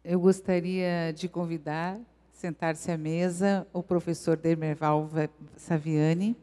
Eu gostaria de convidar, sentar-se à mesa, o professor Demerval Saviani.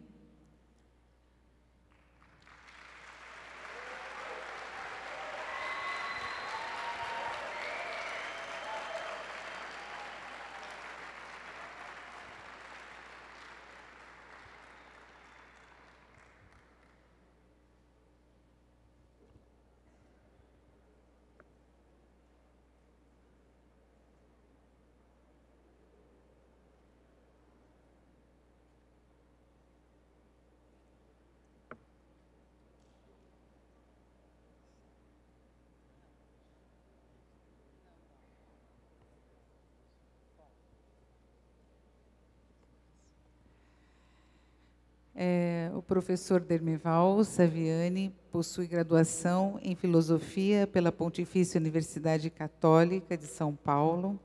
O professor Demerval Saviani possui graduação em Filosofia pela Pontifícia Universidade Católica de São Paulo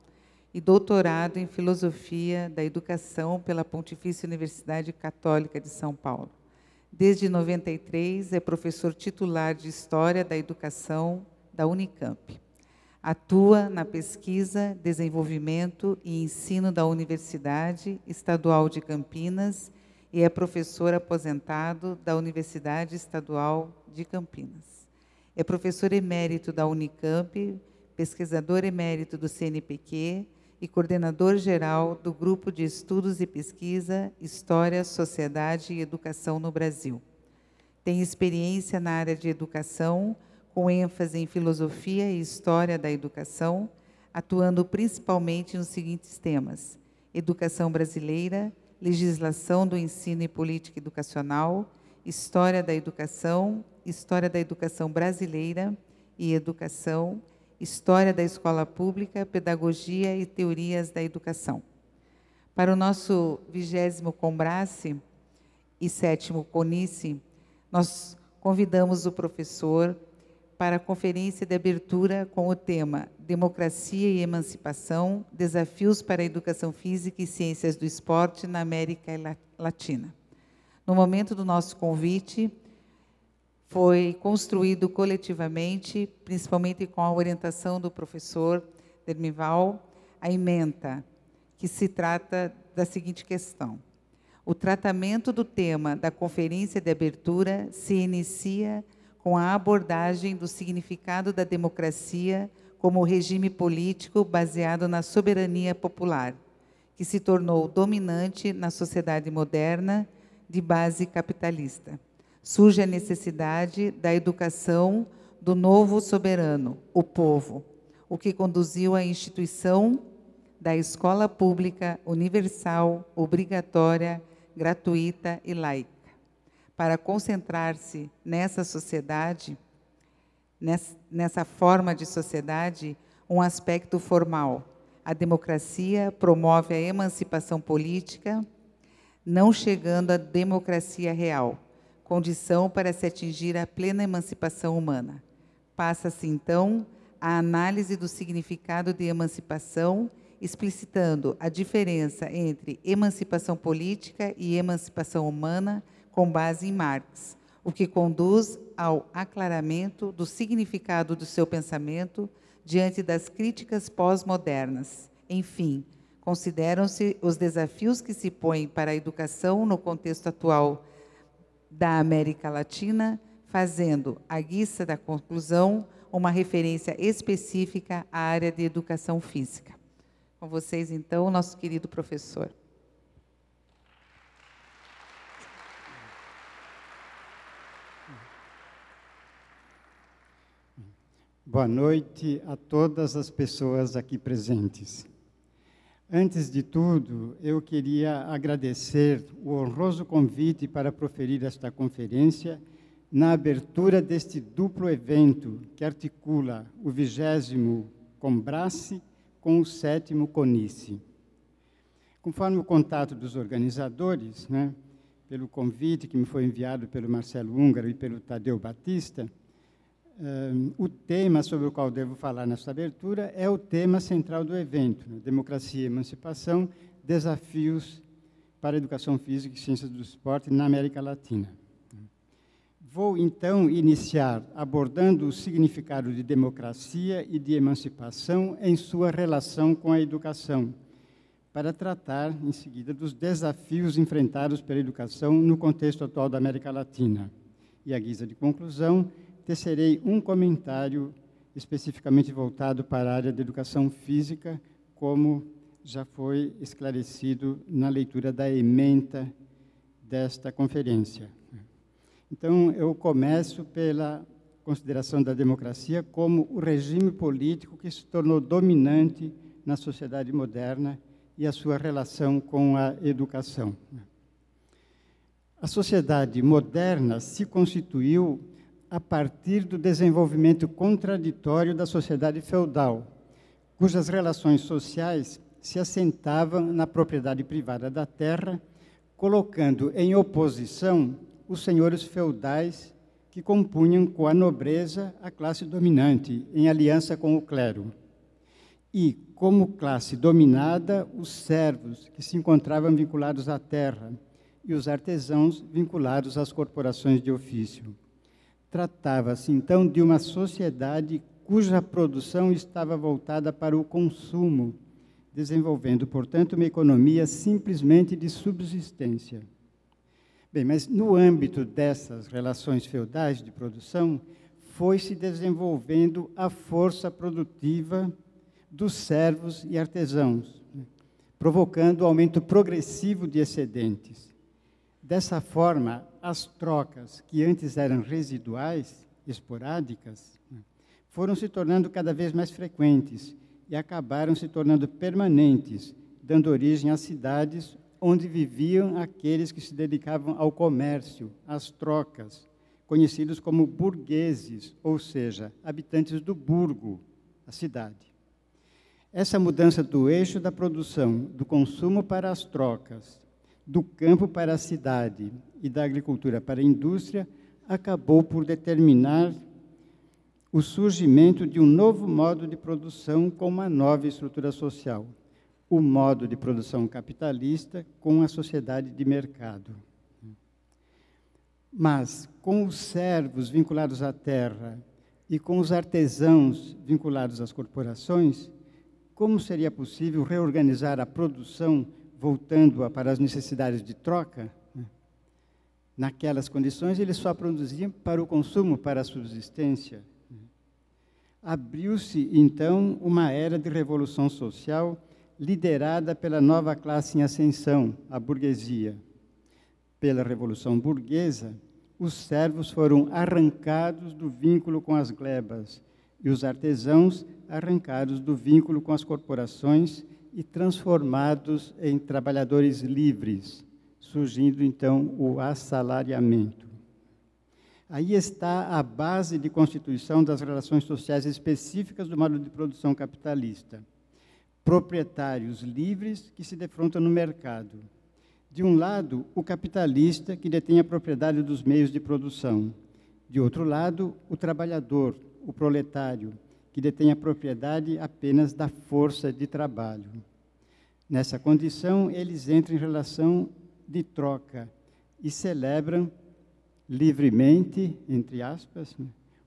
e doutorado em Filosofia da Educação pela Pontifícia Universidade Católica de São Paulo. Desde 93, é professor titular de História da Educação da Unicamp. Atua na pesquisa, desenvolvimento e ensino da Universidade Estadual de Campinas e é professor aposentado da Universidade Estadual de Campinas. É professor emérito da Unicamp, pesquisador emérito do CNPq e coordenador geral do Grupo de Estudos e Pesquisa, História, Sociedade e Educação no Brasil. Tem experiência na área de educação, com ênfase em filosofia e história da educação, atuando principalmente nos seguintes temas: educação brasileira, legislação do ensino e política educacional, história da educação brasileira e educação, história da escola pública, pedagogia e teorias da educação. Para o nosso 20º Combrace e 7º Conice, nós convidamos o professor para a conferência de abertura com o tema Democracia e Emancipação, Desafios para a Educação Física e Ciências do Esporte na América Latina. No momento do nosso convite, foi construído coletivamente, principalmente com a orientação do professor Demerval, a ementa, que se trata da seguinte questão: o tratamento do tema da conferência de abertura se inicia com a abordagem do significado da democracia como regime político baseado na soberania popular, que se tornou dominante na sociedade moderna de base capitalista. Surge a necessidade da educação do novo soberano, o povo, o que conduziu à instituição da escola pública universal, obrigatória, gratuita e laica. Para concentrar-se nessa sociedade, nessa forma de sociedade, um aspecto formal. A democracia promove a emancipação política, não chegando à democracia real, condição para se atingir a plena emancipação humana. Passa-se, então, a análise do significado de emancipação, explicitando a diferença entre emancipação política e emancipação humana, com base em Marx, o que conduz ao aclaramento do significado do seu pensamento diante das críticas pós-modernas. Enfim, consideram-se os desafios que se põem para a educação no contexto atual da América Latina, fazendo, à guisa da conclusão, uma referência específica à área de educação física. Com vocês, então, nosso querido professor. Boa noite a todas as pessoas aqui presentes. Antes de tudo, eu queria agradecer o honroso convite para proferir esta conferência na abertura deste duplo evento que articula o 20º Combrace com o 7º Conice. Conforme o contato dos organizadores, pelo convite que me foi enviado pelo Marcelo Húngaro e pelo Tadeu Batista, o tema sobre o qual devo falar nesta abertura é o tema central do evento: Democracia e Emancipação, Desafios para a Educação Física e Ciências do Esporte na América Latina. Vou, então, iniciar abordando o significado de democracia e de emancipação em sua relação com a educação, para tratar, em seguida, dos desafios enfrentados pela educação no contexto atual da América Latina. E, à guisa de conclusão, tecerei um comentário especificamente voltado para a área da educação física, como já foi esclarecido na leitura da ementa desta conferência. Então, eu começo pela consideração da democracia como o regime político que se tornou dominante na sociedade moderna e a sua relação com a educação. A sociedade moderna se constituiu a partir do desenvolvimento contraditório da sociedade feudal, cujas relações sociais se assentavam na propriedade privada da terra, colocando em oposição os senhores feudais que compunham com a nobreza a classe dominante, em aliança com o clero. E, como classe dominada, os servos, que se encontravam vinculados à terra, e os artesãos vinculados às corporações de ofício. Tratava-se, então, de uma sociedade cuja produção estava voltada para o consumo, desenvolvendo, portanto, uma economia simplesmente de subsistência. Bem, mas no âmbito dessas relações feudais de produção, foi se desenvolvendo a força produtiva dos servos e artesãos, provocando o aumento progressivo de excedentes. Dessa forma, as trocas, que antes eram residuais, esporádicas, foram se tornando cada vez mais frequentes e acabaram se tornando permanentes, dando origem a cidades onde viviam aqueles que se dedicavam ao comércio, às trocas, conhecidos como burgueses, ou seja, habitantes do burgo, a cidade. Essa mudança do eixo da produção, do consumo para as trocas, do campo para a cidade e da agricultura para a indústria, acabou por determinar o surgimento de um novo modo de produção com uma nova estrutura social, o modo de produção capitalista com a sociedade de mercado. Mas, com os servos vinculados à terra e com os artesãos vinculados às corporações, como seria possível reorganizar a produção voltando-a para as necessidades de troca? Naquelas condições, eles só produziam para o consumo, para a subsistência. Abriu-se, então, uma era de revolução social liderada pela nova classe em ascensão, a burguesia. Pela Revolução Burguesa, os servos foram arrancados do vínculo com as glebas e os artesãos arrancados do vínculo com as corporações e transformados em trabalhadores livres, surgindo, então, o assalariamento. Aí está a base de constituição das relações sociais específicas do modo de produção capitalista. Proprietários livres que se defrontam no mercado. De um lado, o capitalista, que detém a propriedade dos meios de produção. De outro lado, o trabalhador, o proletário, que detém a propriedade apenas da força de trabalho. Nessa condição, eles entram em relação de troca e celebram livremente, entre aspas,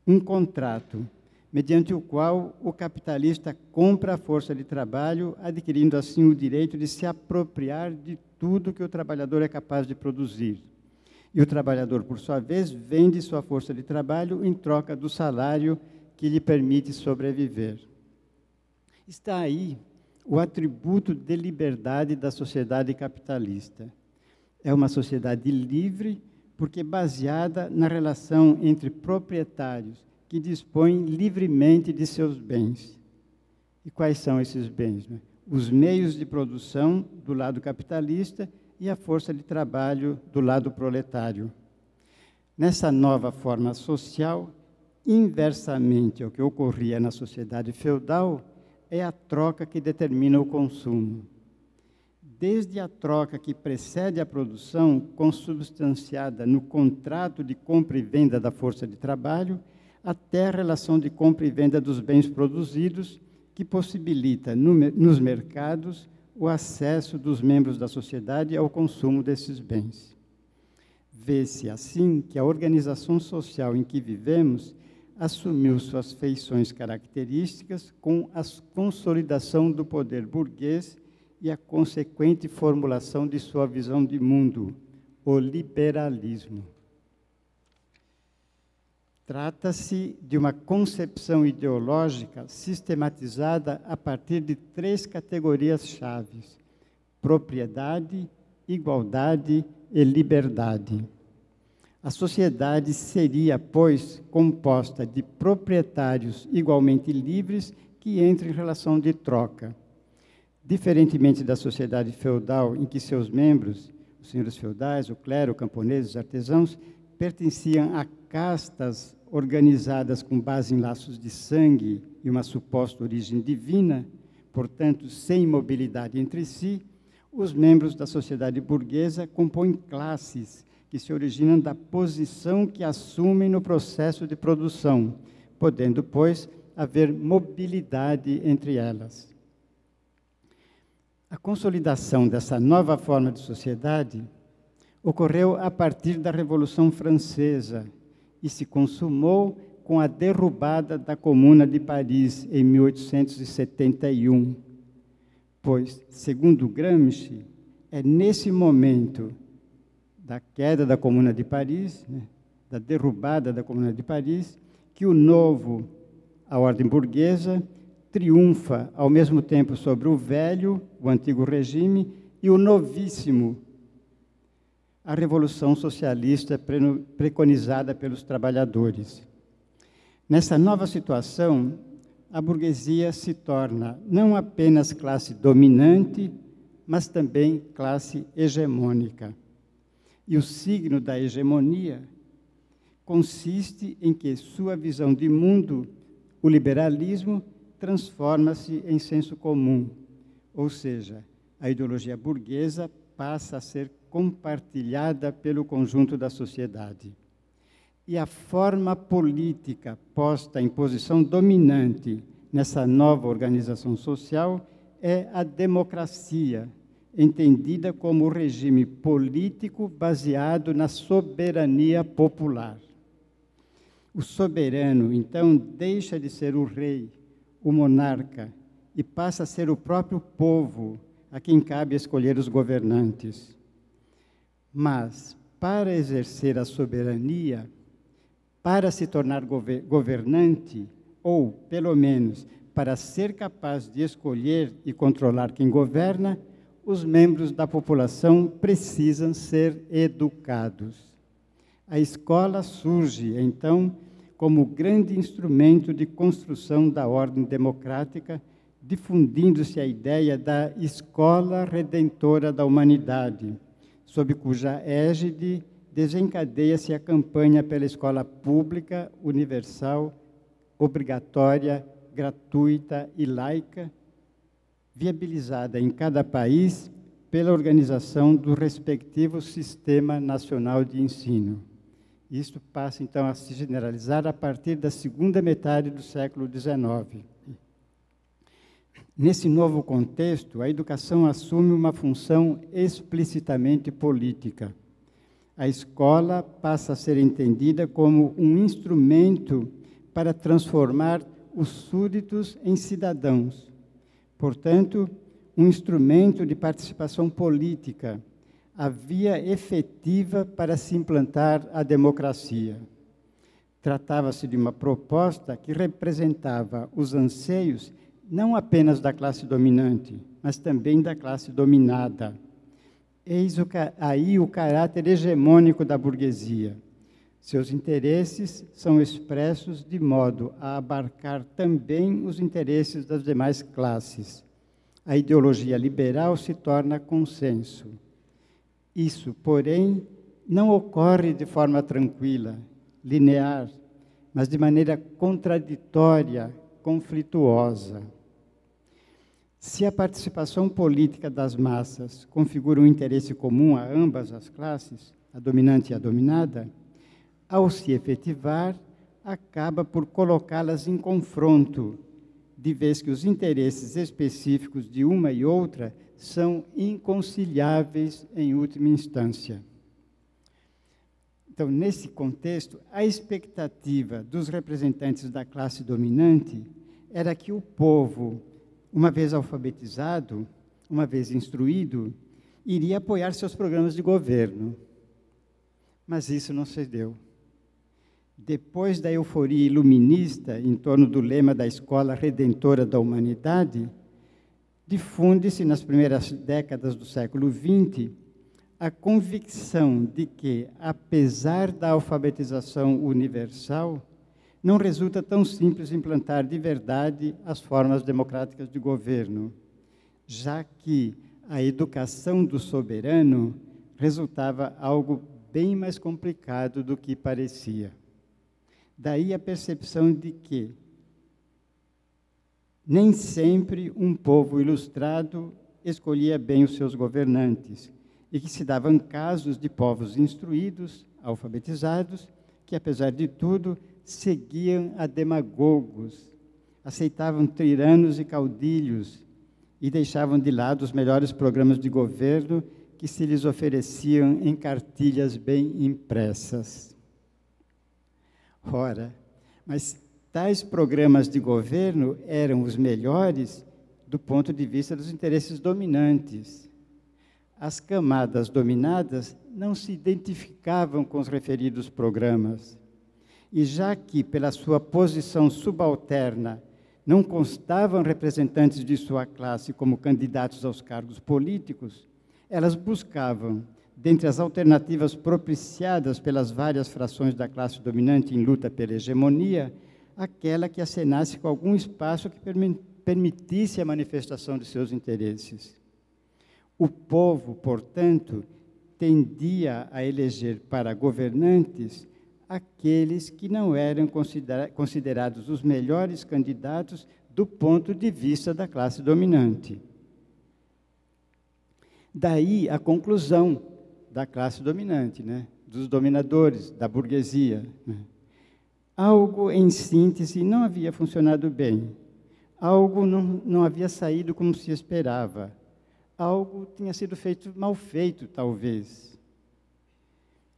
um contrato, mediante o qual o capitalista compra a força de trabalho, adquirindo assim o direito de se apropriar de tudo que o trabalhador é capaz de produzir. E o trabalhador, por sua vez, vende sua força de trabalho em troca do salário que lhe permite sobreviver. Está aí o atributo de liberdade da sociedade capitalista. É uma sociedade livre, porque baseada na relação entre proprietários que dispõem livremente de seus bens. E quais são esses bens? Os meios de produção do lado capitalista e a força de trabalho do lado proletário. Nessa nova forma social, inversamente ao que ocorria na sociedade feudal, é a troca que determina o consumo. Desde a troca que precede a produção, consubstanciada no contrato de compra e venda da força de trabalho, até a relação de compra e venda dos bens produzidos, que possibilita nos mercados o acesso dos membros da sociedade ao consumo desses bens. Vê-se, assim, que a organização social em que vivemos assumiu suas feições características com a consolidação do poder burguês e a consequente formulação de sua visão de mundo, o liberalismo. Trata-se de uma concepção ideológica sistematizada a partir de 3 categorias-chave: propriedade, igualdade e liberdade. A sociedade seria, pois, composta de proprietários igualmente livres que entram em relação de troca. Diferentemente da sociedade feudal, em que seus membros, os senhores feudais, o clero, camponeses, artesãos, pertenciam a castas organizadas com base em laços de sangue e uma suposta origem divina, portanto, sem mobilidade entre si, os membros da sociedade burguesa compõem classes que se originam da posição que assumem no processo de produção, podendo, pois, haver mobilidade entre elas. A consolidação dessa nova forma de sociedade ocorreu a partir da Revolução Francesa e se consumou com a derrubada da Comuna de Paris em 1871. Pois, segundo Gramsci, é nesse momento da queda da Comuna de Paris, da derrubada da Comuna de Paris, que o novo, a ordem burguesa, triunfa ao mesmo tempo sobre o velho, o antigo regime, e o novíssimo, a Revolução Socialista preconizada pelos trabalhadores. Nessa nova situação, a burguesia se torna não apenas classe dominante, mas também classe hegemônica. E o signo da hegemonia consiste em que sua visão de mundo, o liberalismo, transforma-se em senso comum, ou seja, a ideologia burguesa passa a ser compartilhada pelo conjunto da sociedade. E a forma política posta em posição dominante nessa nova organização social é a democracia, entendida como o regime político baseado na soberania popular. O soberano, então, deixa de ser o rei, o monarca, e passa a ser o próprio povo a quem cabe escolher os governantes. Mas, para exercer a soberania, para se tornar governante, ou, pelo menos, para ser capaz de escolher e controlar quem governa, os membros da população precisam ser educados. A escola surge, então, como grande instrumento de construção da ordem democrática, difundindo-se a ideia da escola redentora da humanidade, sob cuja égide desencadeia-se a campanha pela escola pública, universal, obrigatória, gratuita e laica, viabilizada em cada país pela organização do respectivo Sistema Nacional de Ensino. Isto passa, então, a se generalizar a partir da segunda metade do século XIX. Nesse novo contexto, a educação assume uma função explicitamente política. A escola passa a ser entendida como um instrumento para transformar os súditos em cidadãos. Portanto, um instrumento de participação política, a via efetiva para se implantar a democracia. Tratava-se de uma proposta que representava os anseios não apenas da classe dominante, mas também da classe dominada. Eis aí o caráter hegemônico da burguesia. Seus interesses são expressos de modo a abarcar também os interesses das demais classes. A ideologia liberal se torna consenso. Isso, porém, não ocorre de forma tranquila, linear, mas de maneira contraditória, conflituosa. Se a participação política das massas configura um interesse comum a ambas as classes, a dominante e a dominada, ao se efetivar, acaba por colocá-las em confronto, de vez que os interesses específicos de uma e outra são inconciliáveis em última instância. Então, nesse contexto, a expectativa dos representantes da classe dominante era que o povo, uma vez alfabetizado, uma vez instruído, iria apoiar seus programas de governo. Mas isso não se deu. Depois da euforia iluminista em torno do lema da Escola Redentora da Humanidade, difunde-se nas primeiras décadas do século XX a convicção de que, apesar da alfabetização universal, não resulta tão simples implantar de verdade as formas democráticas de governo, já que a educação do soberano resultava algo bem mais complicado do que parecia. Daí a percepção de que nem sempre um povo ilustrado escolhia bem os seus governantes, e que se davam casos de povos instruídos, alfabetizados, que, apesar de tudo, seguiam a demagogos, aceitavam tiranos e caudilhos e deixavam de lado os melhores programas de governo que se lhes ofereciam em cartilhas bem impressas. Ora, mas tais programas de governo eram os melhores do ponto de vista dos interesses dominantes. As camadas dominadas não se identificavam com os referidos programas. E já que, pela sua posição subalterna, não constavam representantes de sua classe como candidatos aos cargos políticos, elas buscavam, dentre as alternativas propiciadas pelas várias frações da classe dominante em luta pela hegemonia, aquela que acenasse com algum espaço que permitisse a manifestação de seus interesses. O povo, portanto, tendia a eleger para governantes aqueles que não eram considerados os melhores candidatos do ponto de vista da classe dominante. Daí a conclusão da classe dominante, né? Dos dominadores, da burguesia. Né? Algo, em síntese, não havia funcionado bem. Algo não havia saído como se esperava. Algo tinha sido feito, mal feito, talvez.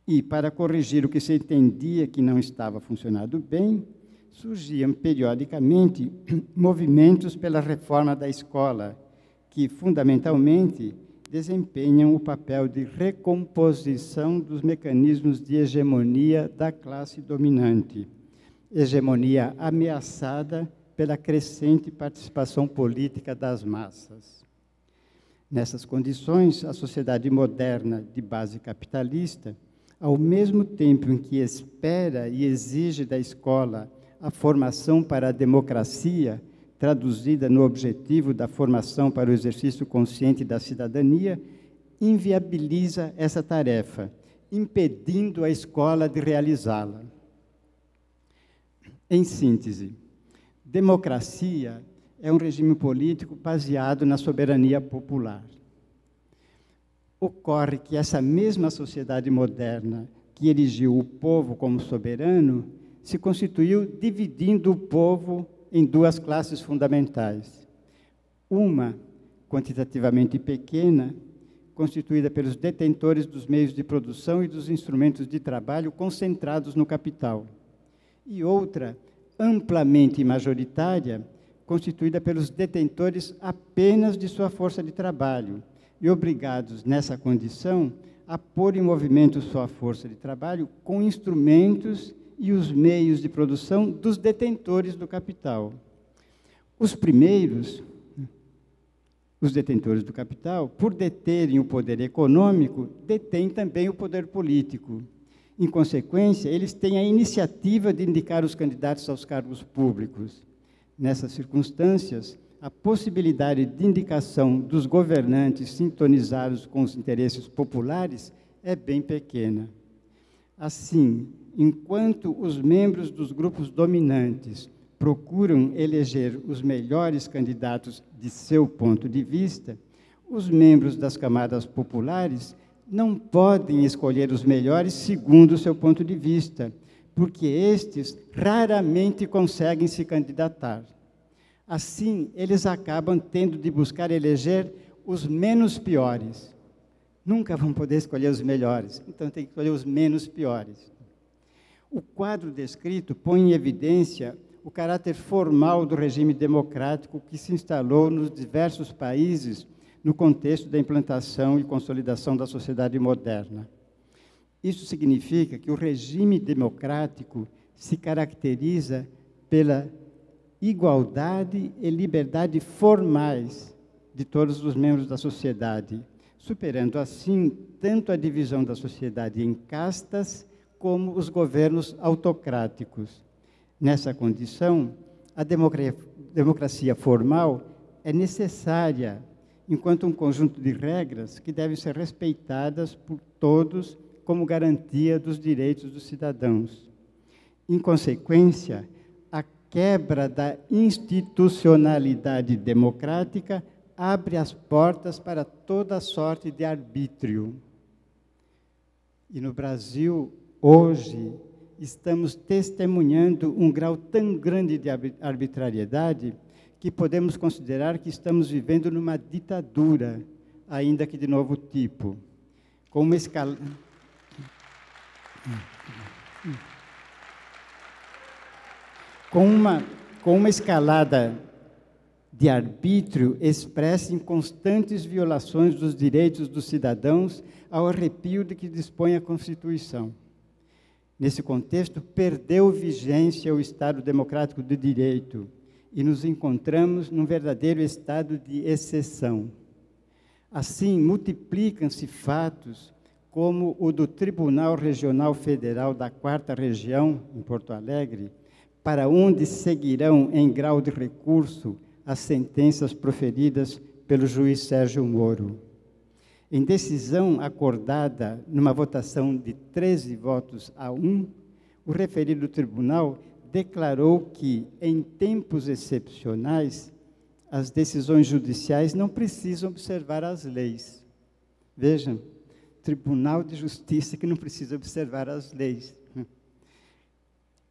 E, para corrigir o que se entendia que não estava funcionando bem, surgiam periodicamente movimentos pela reforma da escola, que, fundamentalmente, desempenham o papel de recomposição dos mecanismos de hegemonia da classe dominante, hegemonia ameaçada pela crescente participação política das massas. Nessas condições, a sociedade moderna de base capitalista, ao mesmo tempo em que espera e exige da escola a formação para a democracia, traduzida no objetivo da formação para o exercício consciente da cidadania, inviabiliza essa tarefa, impedindo a escola de realizá-la. Em síntese, democracia é um regime político baseado na soberania popular. Ocorre que essa mesma sociedade moderna que erigiu o povo como soberano se constituiu dividindo o povo em duas classes fundamentais. Uma, quantitativamente pequena, constituída pelos detentores dos meios de produção e dos instrumentos de trabalho concentrados no capital. E outra, amplamente majoritária, constituída pelos detentores apenas de sua força de trabalho e obrigados, nessa condição, a pôr em movimento sua força de trabalho com instrumentos e os meios de produção dos detentores do capital. Os primeiros, os detentores do capital, por deterem o poder econômico, detêm também o poder político. Em consequência, eles têm a iniciativa de indicar os candidatos aos cargos públicos. Nessas circunstâncias, a possibilidade de indicação dos governantes sintonizados com os interesses populares é bem pequena. Assim, enquanto os membros dos grupos dominantes procuram eleger os melhores candidatos de seu ponto de vista, os membros das camadas populares não podem escolher os melhores segundo o seu ponto de vista, porque estes raramente conseguem se candidatar. Assim, eles acabam tendo de buscar eleger os menos piores, Nunca vão poder escolher os melhores, então tem que escolher os menos piores. O quadro descrito põe em evidência o caráter formal do regime democrático que se instalou nos diversos países no contexto da implantação e consolidação da sociedade moderna. Isso significa que o regime democrático se caracteriza pela igualdade e liberdade formais de todos os membros da sociedade, superando assim tanto a divisão da sociedade em castas como os governos autocráticos. Nessa condição, a democracia formal é necessária enquanto um conjunto de regras que devem ser respeitadas por todos como garantia dos direitos dos cidadãos. Em consequência, a quebra da institucionalidade democrática abre as portas para toda sorte de arbítrio. E no Brasil, hoje, estamos testemunhando um grau tão grande de arbitrariedade que podemos considerar que estamos vivendo numa ditadura, ainda que de novo tipo, com uma escala... com uma escalada de arbítrio expressa em constantes violações dos direitos dos cidadãos ao arrepio de que dispõe a Constituição. Nesse contexto, perdeu vigência o Estado Democrático de Direito e nos encontramos num verdadeiro estado de exceção. Assim, multiplicam-se fatos como o do Tribunal Regional Federal da 4ª Região, em Porto Alegre, para onde seguirão em grau de recurso as sentenças proferidas pelo juiz Sérgio Moro. Em decisão acordada numa votação de 13 votos a 1, o referido tribunal declarou que, em tempos excepcionais, as decisões judiciais não precisam observar as leis. Vejam, Tribunal de Justiça que não precisa observar as leis.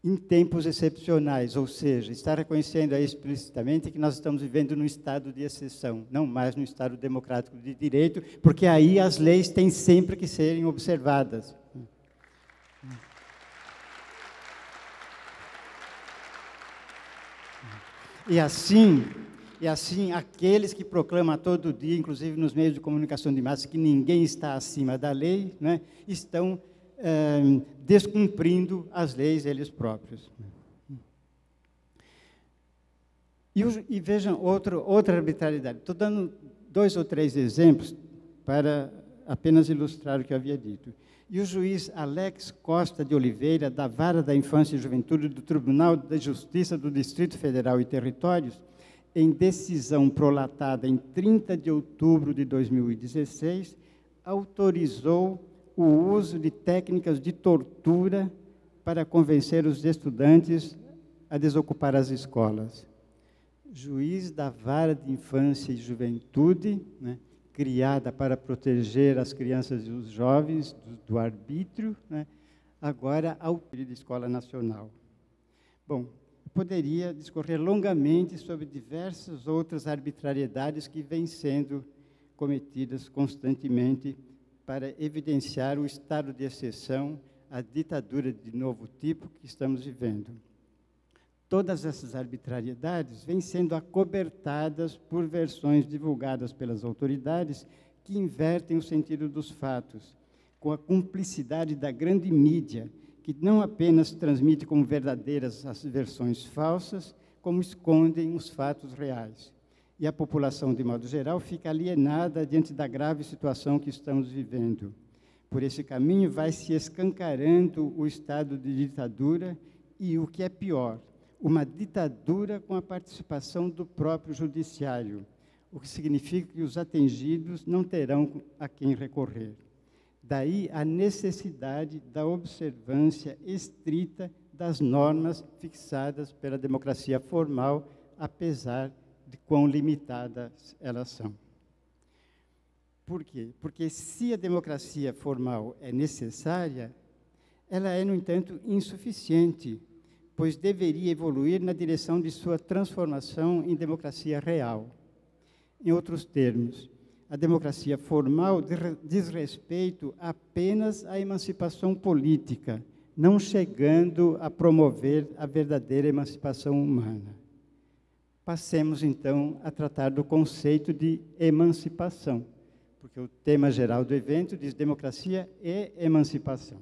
Em tempos excepcionais, ou seja, está reconhecendo aí explicitamente que nós estamos vivendo num estado de exceção, não mais num estado democrático de direito, porque aí as leis têm sempre que serem observadas. E assim, aqueles que proclamam a todo dia, inclusive nos meios de comunicação de massa, que ninguém está acima da lei, né, estão descumprindo as leis eles próprios. E vejam outra arbitrariedade. Estou dando 2 ou 3 exemplos para apenas ilustrar o que eu havia dito. E o juiz Alex Costa de Oliveira, da Vara da Infância e Juventude do Tribunal de Justiça do Distrito Federal e Territórios, em decisão prolatada em 30 de outubro de 2016, autorizou o uso de técnicas de tortura para convencer os estudantes a desocupar as escolas. Juiz da Vara de Infância e Juventude, né, criada para proteger as crianças e os jovens do arbítrio, né, agora ao da Escola Nacional. Bom, eu poderia discorrer longamente sobre diversas outras arbitrariedades que vêm sendo cometidas constantemente para evidenciar o estado de exceção, a ditadura de novo tipo que estamos vivendo. Todas essas arbitrariedades vêm sendo acobertadas por versões divulgadas pelas autoridades que invertem o sentido dos fatos, com a cumplicidade da grande mídia, que não apenas transmite como verdadeiras as versões falsas, como escondem os fatos reais. E a população, de modo geral, fica alienada diante da grave situação que estamos vivendo. Por esse caminho vai se escancarando o estado de ditadura e, o que é pior, uma ditadura com a participação do próprio judiciário, o que significa que os atingidos não terão a quem recorrer. Daí a necessidade da observância estrita das normas fixadas pela democracia formal, apesar de quão limitadas elas são. Por quê? Porque se a democracia formal é necessária, ela é, no entanto, insuficiente, pois deveria evoluir na direção de sua transformação em democracia real. Em outros termos, a democracia formal diz respeito apenas à emancipação política, não chegando a promover a verdadeira emancipação humana. Passemos, então, a tratar do conceito de emancipação, porque o tema geral do evento diz democracia e emancipação.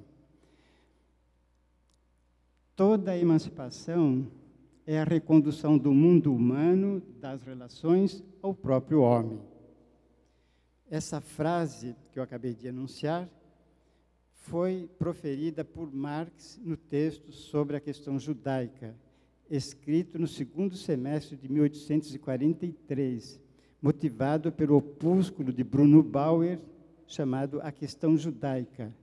Toda emancipação é a recondução do mundo humano, das relações, ao próprio homem. Essa frase que eu acabei de enunciar foi proferida por Marx no texto sobre a questão judaica, escrito no segundo semestre de 1843, motivado pelo opúsculo de Bruno Bauer, chamado A Questão Judaica,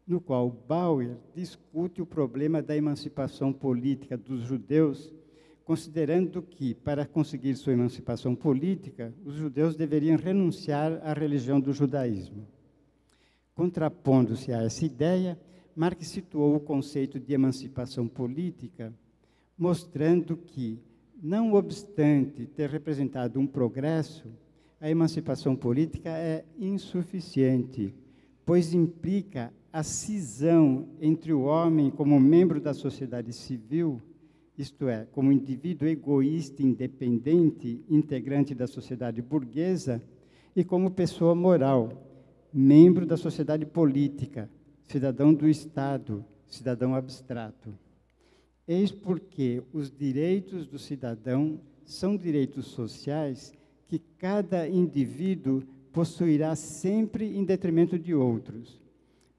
no qual Bauer discute o problema da emancipação política dos judeus, considerando que, para conseguir sua emancipação política, os judeus deveriam renunciar à religião do judaísmo. Contrapondo-se a essa ideia, Marx situou o conceito de emancipação política, mostrando que, não obstante ter representado um progresso, a emancipação política é insuficiente, pois implica a cisão entre o homem como membro da sociedade civil, isto é, como indivíduo egoísta, independente, integrante da sociedade burguesa, e como pessoa moral, membro da sociedade política, cidadão do Estado, cidadão abstrato. Eis porque os direitos do cidadão são direitos sociais que cada indivíduo possuirá sempre em detrimento de outros.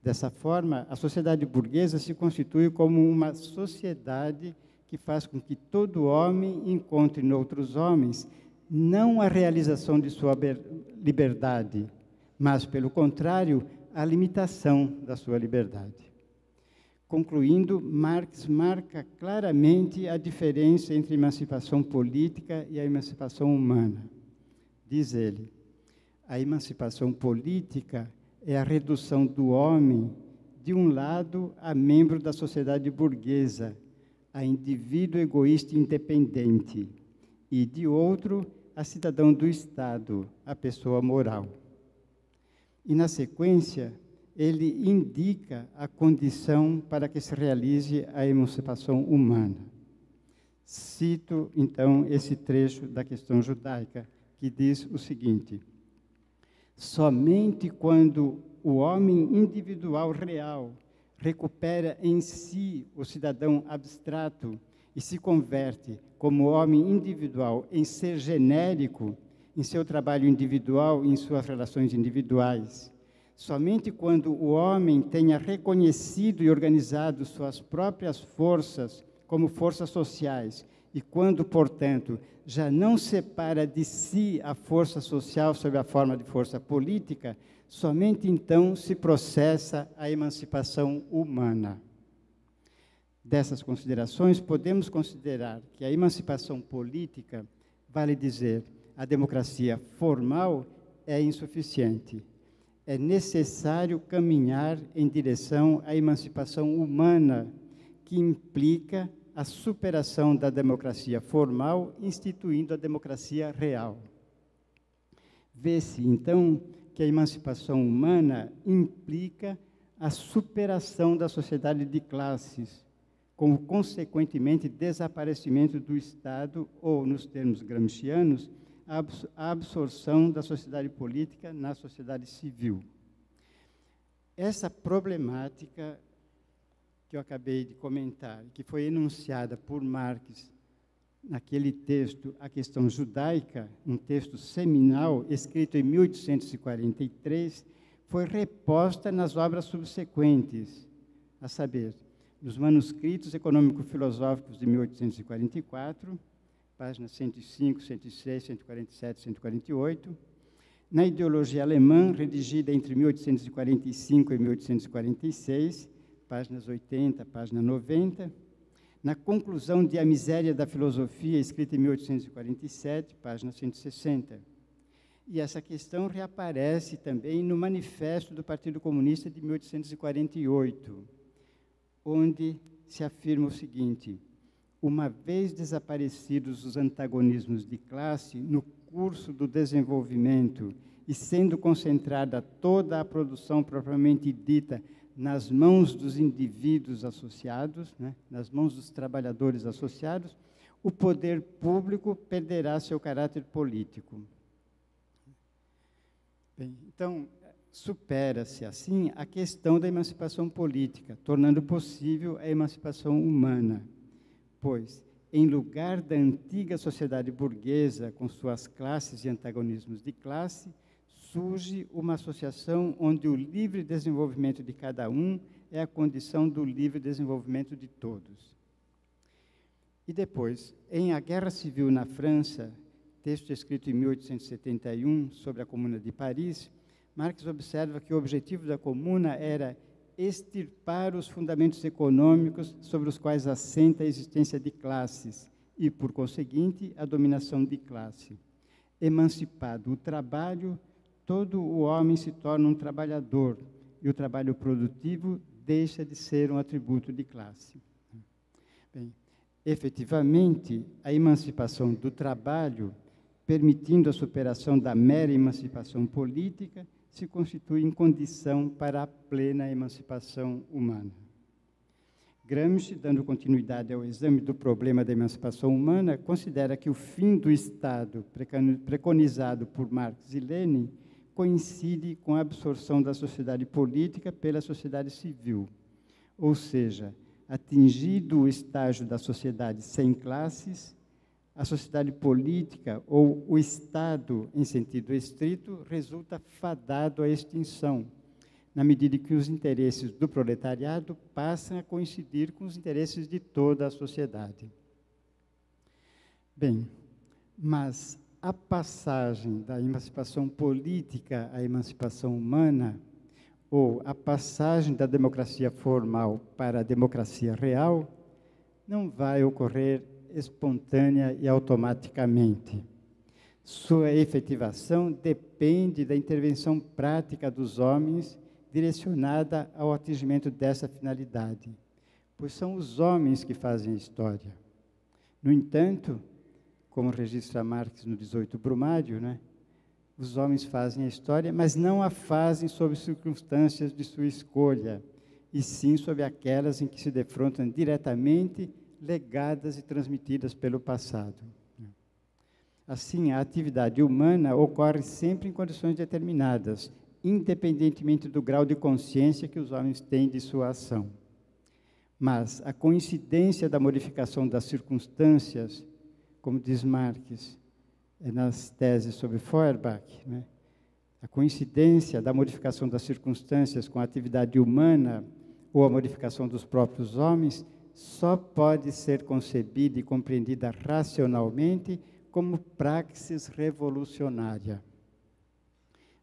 Dessa forma, a sociedade burguesa se constitui como uma sociedade que faz com que todo homem encontre noutros homens não a realização de sua liberdade, mas, pelo contrário, a limitação da sua liberdade. Concluindo, Marx marca claramente a diferença entre a emancipação política e a emancipação humana. Diz ele, a emancipação política é a redução do homem, de um lado, a membro da sociedade burguesa, a indivíduo egoísta e independente, e, de outro, a cidadão do Estado, a pessoa moral. E, na sequência, ele indica a condição para que se realize a emancipação humana. Cito, então, esse trecho da questão judaica, que diz o seguinte: somente quando o homem individual real recupera em si o cidadão abstrato e se converte como homem individual em ser genérico, em seu trabalho individual e em suas relações individuais, somente quando o homem tenha reconhecido e organizado suas próprias forças como forças sociais e quando, portanto, já não separa de si a força social sob a forma de força política, somente então se processa a emancipação humana. Dessas considerações, podemos considerar que a emancipação política, vale dizer, a democracia formal, é insuficiente. É necessário caminhar em direção à emancipação humana, que implica a superação da democracia formal, instituindo a democracia real. Vê-se, então, que a emancipação humana implica a superação da sociedade de classes, com o consequentemente desaparecimento do Estado, ou, nos termos gramscianos, a absorção da sociedade política na sociedade civil. Essa problemática que eu acabei de comentar, que foi enunciada por Marx naquele texto, A Questão Judaica, um texto seminal, escrito em 1843, foi reposta nas obras subsequentes, a saber, nos manuscritos econômico-filosóficos de 1844, páginas 105, 106, 147, 148, na Ideologia Alemã, redigida entre 1845 e 1846, páginas 80, página 90, na Conclusão de A Miséria da Filosofia, escrita em 1847, página 160. E essa questão reaparece também no Manifesto do Partido Comunista de 1848, onde se afirma o seguinte: uma vez desaparecidos os antagonismos de classe, no curso do desenvolvimento e sendo concentrada toda a produção propriamente dita nas mãos dos indivíduos associados, né, nas mãos dos trabalhadores associados, o poder público perderá seu caráter político. Bem, então, supera-se, assim, a questão da emancipação política, tornando possível a emancipação humana, pois, em lugar da antiga sociedade burguesa, com suas classes e antagonismos de classe, surge uma associação onde o livre desenvolvimento de cada um é a condição do livre desenvolvimento de todos. E depois, em A Guerra Civil na França, texto escrito em 1871, sobre a Comuna de Paris, Marx observa que o objetivo da Comuna era extirpar os fundamentos econômicos sobre os quais assenta a existência de classes e, por conseguinte, a dominação de classe. Emancipado o trabalho, todo o homem se torna um trabalhador e o trabalho produtivo deixa de ser um atributo de classe. Bem, efetivamente, a emancipação do trabalho, permitindo a superação da mera emancipação política, se constitui em condição para a plena emancipação humana. Gramsci, dando continuidade ao exame do problema da emancipação humana, considera que o fim do Estado, preconizado por Marx e Lenin, coincide com a absorção da sociedade política pela sociedade civil, ou seja, atingido o estágio da sociedade sem classes, a sociedade política, ou o Estado, em sentido estrito, resulta fadado à extinção, na medida que os interesses do proletariado passam a coincidir com os interesses de toda a sociedade. Bem, mas a passagem da emancipação política à emancipação humana, ou a passagem da democracia formal para a democracia real, não vai ocorrer espontânea e automaticamente. Sua efetivação depende da intervenção prática dos homens direcionada ao atingimento dessa finalidade, pois são os homens que fazem a história. No entanto, como registra Marx no 18 Brumário, né, os homens fazem a história, mas não a fazem sob circunstâncias de sua escolha, e sim sob aquelas em que se defrontam diretamente, legadas e transmitidas pelo passado. Assim, a atividade humana ocorre sempre em condições determinadas, independentemente do grau de consciência que os homens têm de sua ação. Mas a coincidência da modificação das circunstâncias, como diz Marx nas teses sobre Feuerbach, né? A coincidência da modificação das circunstâncias com a atividade humana ou a modificação dos próprios homens só pode ser concebida e compreendida racionalmente como praxis revolucionária.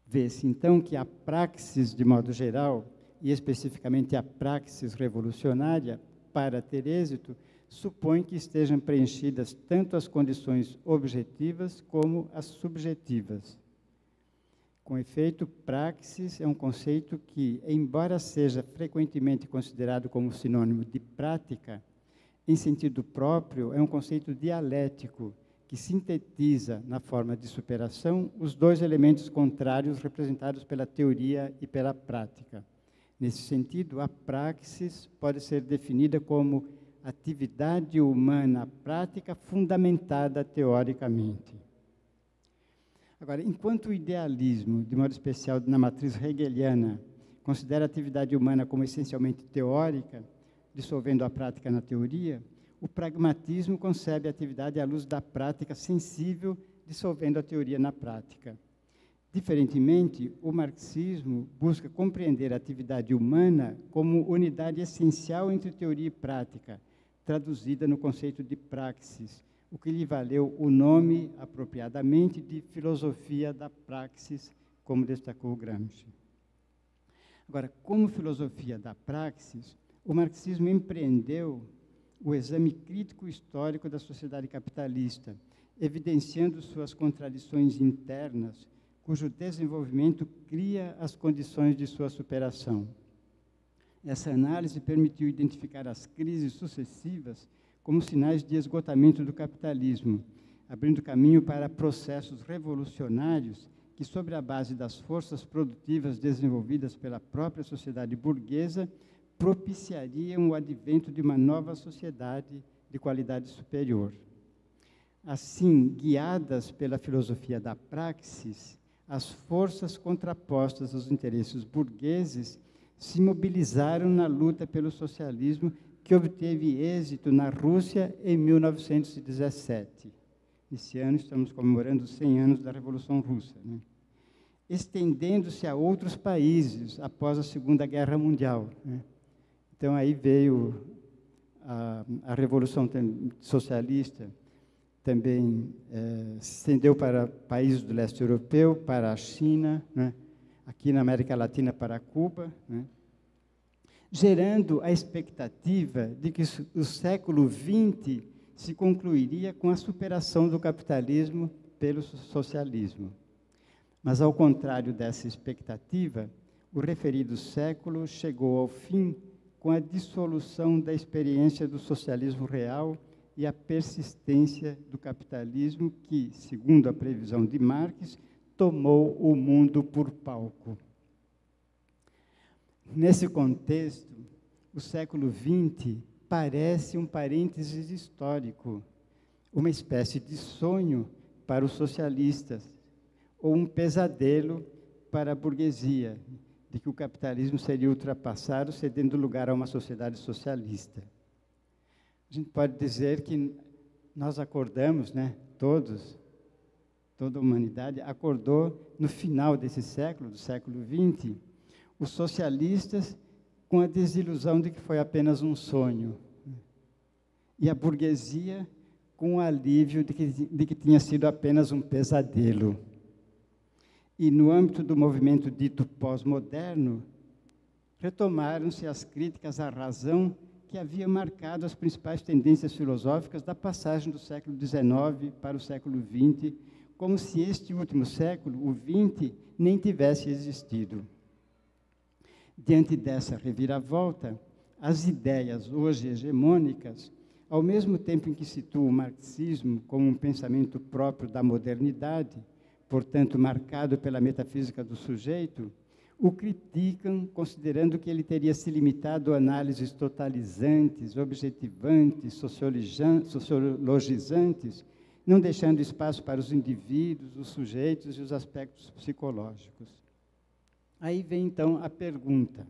Vê-se, então, que a praxis, de modo geral, e especificamente a praxis revolucionária, para ter êxito, supõe que estejam preenchidas tanto as condições objetivas como as subjetivas. Com efeito, praxis é um conceito que, embora seja frequentemente considerado como sinônimo de prática, em sentido próprio, é um conceito dialético, que sintetiza, na forma de superação, os dois elementos contrários representados pela teoria e pela prática. Nesse sentido, a praxis pode ser definida como atividade humana prática fundamentada teoricamente. Agora, enquanto o idealismo, de modo especial na matriz hegeliana, considera a atividade humana como essencialmente teórica, dissolvendo a prática na teoria, o pragmatismo concebe a atividade à luz da prática sensível, dissolvendo a teoria na prática. Diferentemente, o marxismo busca compreender a atividade humana como unidade essencial entre teoria e prática, traduzida no conceito de praxis, o que lhe valeu o nome, apropriadamente, de filosofia da praxis, como destacou Gramsci. Agora, como filosofia da praxis, o marxismo empreendeu o exame crítico histórico da sociedade capitalista, evidenciando suas contradições internas, cujo desenvolvimento cria as condições de sua superação. Essa análise permitiu identificar as crises sucessivas como sinais de esgotamento do capitalismo, abrindo caminho para processos revolucionários que, sobre a base das forças produtivas desenvolvidas pela própria sociedade burguesa, propiciariam o advento de uma nova sociedade de qualidade superior. Assim, guiadas pela filosofia da praxis, as forças contrapostas aos interesses burgueses se mobilizaram na luta pelo socialismo, que obteve êxito na Rússia em 1917. Esse ano estamos comemorando os 100 anos da Revolução Russa, né? Estendendo-se a outros países após a Segunda Guerra Mundial, né? Então, aí veio a Revolução Socialista, também se estendeu para países do leste europeu, para a China, né? Aqui na América Latina, para Cuba, né? Gerando a expectativa de que o século XX se concluiria com a superação do capitalismo pelo socialismo. Mas, ao contrário dessa expectativa, o referido século chegou ao fim com a dissolução da experiência do socialismo real e a persistência do capitalismo que, segundo a previsão de Marx, tomou o mundo por palco. Nesse contexto, o século XX parece um parênteses histórico, uma espécie de sonho para os socialistas, ou um pesadelo para a burguesia, de que o capitalismo seria ultrapassado, cedendo lugar a uma sociedade socialista. A gente pode dizer que nós acordamos, né, toda a humanidade acordou no final desse século, do século XX, os socialistas com a desilusão de que foi apenas um sonho, e a burguesia com o alívio de que tinha sido apenas um pesadelo. E, no âmbito do movimento dito pós-moderno, retomaram-se as críticas à razão que havia marcado as principais tendências filosóficas da passagem do século XIX para o século XX, como se este último século, o XX, nem tivesse existido. Diante dessa reviravolta, as ideias hoje hegemônicas, ao mesmo tempo em que situam o marxismo como um pensamento próprio da modernidade, portanto marcado pela metafísica do sujeito, o criticam, considerando que ele teria se limitado a análises totalizantes, objetivantes, sociologizantes, não deixando espaço para os indivíduos, os sujeitos e os aspectos psicológicos. Aí vem, então, a pergunta: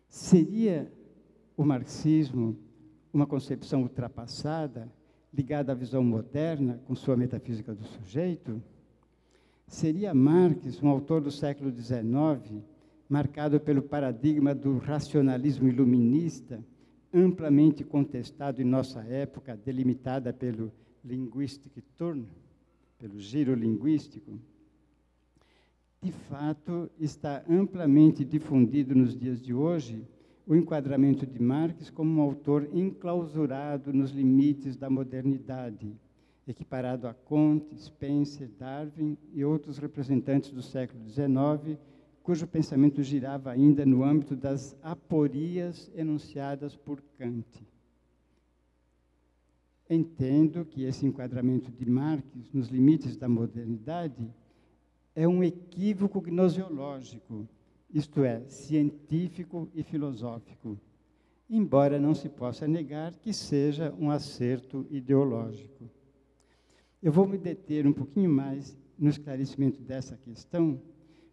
seria o marxismo uma concepção ultrapassada, ligada à visão moderna, com sua metafísica do sujeito? Seria Marx um autor do século XIX, marcado pelo paradigma do racionalismo iluminista, amplamente contestado em nossa época, delimitada pelo linguistic turn, pelo giro linguístico? De fato, está amplamente difundido nos dias de hoje o enquadramento de Marx como um autor enclausurado nos limites da modernidade, equiparado a Comte, Spencer, Darwin e outros representantes do século XIX, cujo pensamento girava ainda no âmbito das aporias enunciadas por Kant. Entendo que esse enquadramento de Marx nos limites da modernidade é um equívoco gnoseológico, isto é, científico e filosófico, embora não se possa negar que seja um acerto ideológico. Eu vou me deter um pouquinho mais no esclarecimento dessa questão,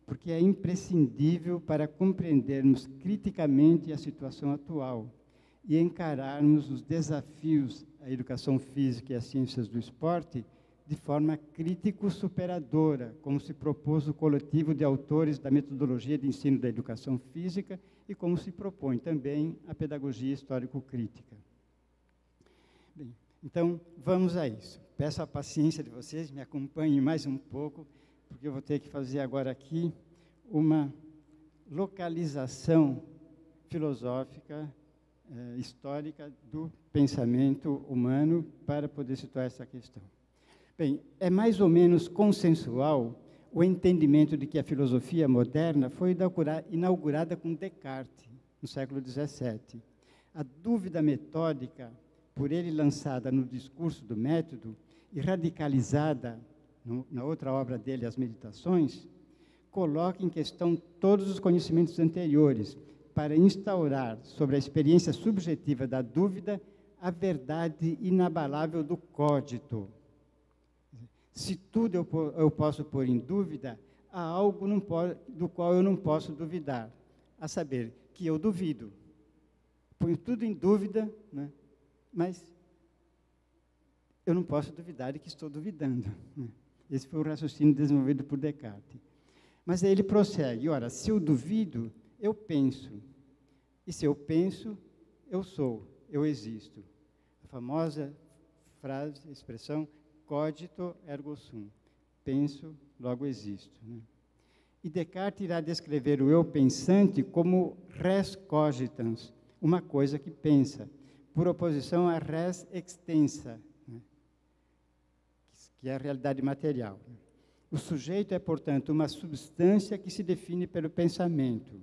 porque é imprescindível para compreendermos criticamente a situação atual e encararmos os desafios à educação física e às ciências do esporte de forma crítico-superadora, como se propôs o coletivo de autores da metodologia de ensino da educação física e como se propõe também a pedagogia histórico-crítica. Bem, então, vamos a isso. Peço a paciência de vocês, me acompanhem mais um pouco, porque eu vou ter que fazer agora aqui uma localização filosófica, histórica do pensamento humano para poder situar essa questão. Bem, é mais ou menos consensual o entendimento de que a filosofia moderna foi inaugurada com Descartes, no século XVII. A dúvida metódica, por ele lançada no discurso do método, e radicalizada na outra obra dele, As Meditações, coloca em questão todos os conhecimentos anteriores para instaurar sobre a experiência subjetiva da dúvida a verdade inabalável do cogito. Se tudo eu posso pôr em dúvida, há algo do qual eu não posso duvidar, a saber, que eu duvido. Ponho tudo em dúvida, né? Mas eu não posso duvidar de que estou duvidando. Esse foi o raciocínio desenvolvido por Descartes. Mas aí ele prossegue, ora, se eu duvido, eu penso. E se eu penso, eu sou, eu existo. A famosa frase, expressão, cogito ergo sum. Penso, logo existo. Né? E Descartes irá descrever o eu pensante como res cogitans, uma coisa que pensa, por oposição a res extensa, né? Que é a realidade material. O sujeito é, portanto, uma substância que se define pelo pensamento,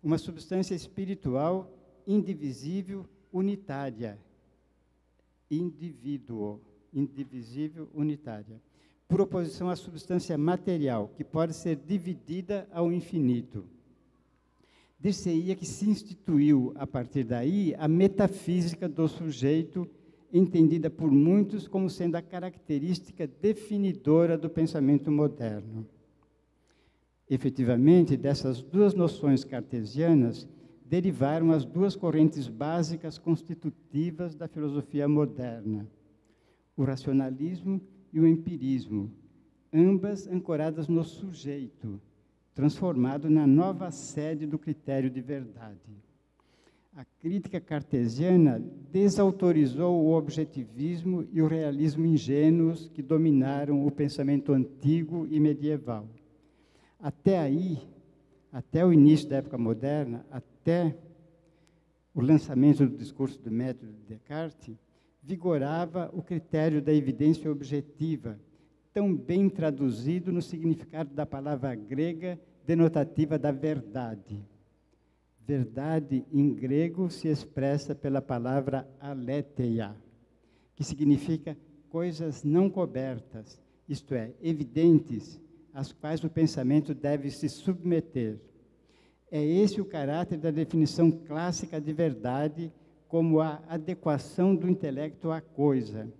uma substância espiritual indivisível, unitária, indivíduo, indivisível, unitária, por oposição à substância material, que pode ser dividida ao infinito. Dir-se-ia que se instituiu, a partir daí, a metafísica do sujeito, entendida por muitos como sendo a característica definidora do pensamento moderno. Efetivamente, dessas duas noções cartesianas, derivaram as duas correntes básicas constitutivas da filosofia moderna, o racionalismo e o empirismo, ambas ancoradas no sujeito, transformado na nova sede do critério de verdade. A crítica cartesiana desautorizou o objetivismo e o realismo ingênuos que dominaram o pensamento antigo e medieval. Até aí, até o início da época moderna, até o lançamento do discurso do método de Descartes, vigorava o critério da evidência objetiva, tão bem traduzido no significado da palavra grega denotativa da verdade. Verdade, em grego, se expressa pela palavra aletheia, que significa coisas não cobertas, isto é, evidentes, às quais o pensamento deve se submeter. É esse o caráter da definição clássica de verdade, como a adequação do intelecto à coisa,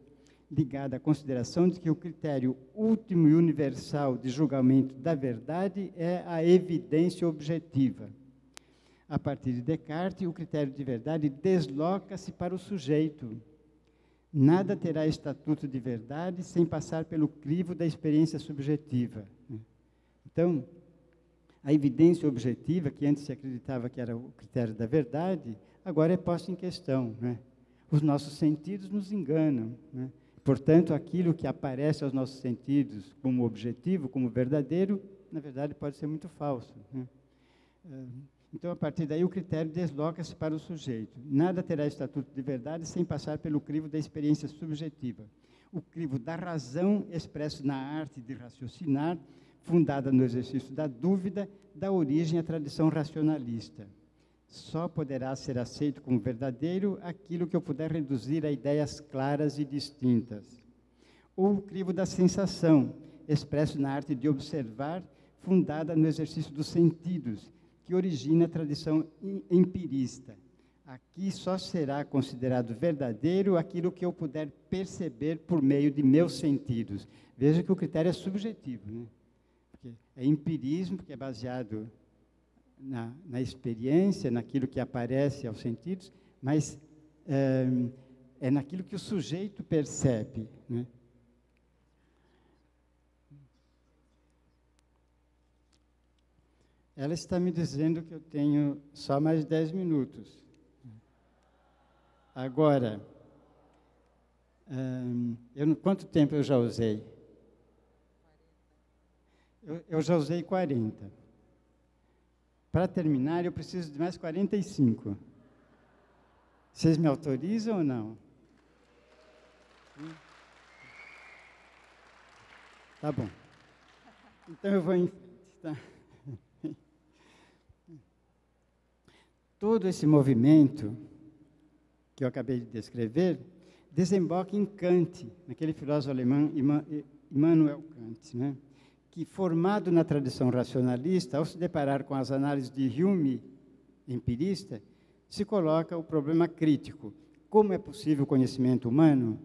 ligada à consideração de que o critério último e universal de julgamento da verdade é a evidência objetiva. A partir de Descartes, o critério de verdade desloca-se para o sujeito. Nada terá estatuto de verdade sem passar pelo crivo da experiência subjetiva. Então, a evidência objetiva, que antes se acreditava que era o critério da verdade, agora é posta em questão. Né? Os nossos sentidos nos enganam. Né? Portanto, aquilo que aparece aos nossos sentidos como objetivo, como verdadeiro, na verdade pode ser muito falso. Né? Então, a partir daí, o critério desloca-se para o sujeito. Nada terá estatuto de verdade sem passar pelo crivo da experiência subjetiva. O crivo da razão expresso na arte de raciocinar, fundada no exercício da dúvida, dá origem à tradição racionalista. Só poderá ser aceito como verdadeiro aquilo que eu puder reduzir a ideias claras e distintas. Ou o crivo da sensação, expresso na arte de observar, fundada no exercício dos sentidos, que origina a tradição empirista. Aqui só será considerado verdadeiro aquilo que eu puder perceber por meio de meus sentidos. Veja que o critério é subjetivo, né? Porque é empirismo, que é baseado na experiência, naquilo que aparece aos sentidos, mas é naquilo que o sujeito percebe, né? Ela está me dizendo que eu tenho só mais 10 minutos. Agora, quanto tempo eu já usei? Eu já usei 40. Para terminar, eu preciso de mais 45. Vocês me autorizam ou não? Tá bom. Então eu vou em frente, tá? Todo esse movimento que eu acabei de descrever desemboca em Kant, naquele filósofo alemão Immanuel Kant, né? Que, formado na tradição racionalista, ao se deparar com as análises de Hume, empirista, se coloca o problema crítico. Como é possível o conhecimento humano?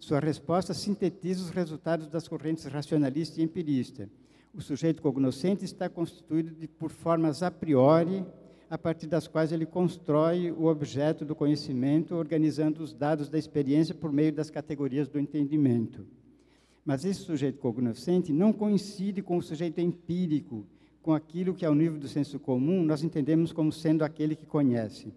Sua resposta sintetiza os resultados das correntes racionalista e empirista. O sujeito cognoscente está constituído por formas a priori, a partir das quais ele constrói o objeto do conhecimento, organizando os dados da experiência por meio das categorias do entendimento. Mas esse sujeito cognoscente não coincide com o sujeito empírico, com aquilo que, ao nível do senso comum, nós entendemos como sendo aquele que conhece.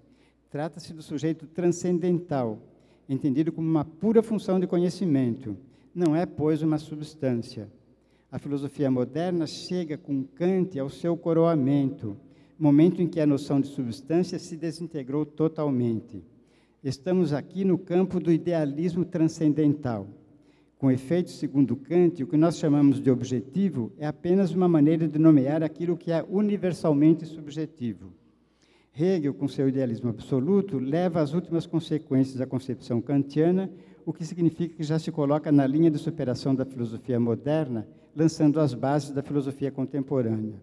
Trata-se do sujeito transcendental, entendido como uma pura função de conhecimento. Não é, pois, uma substância. A filosofia moderna chega com Kant ao seu coroamento, momento em que a noção de substância se desintegrou totalmente. Estamos aqui no campo do idealismo transcendental. Com efeito, segundo Kant, o que nós chamamos de objetivo é apenas uma maneira de nomear aquilo que é universalmente subjetivo. Hegel, com seu idealismo absoluto, leva às últimas consequências a concepção kantiana, o que significa que já se coloca na linha de superação da filosofia moderna, lançando as bases da filosofia contemporânea.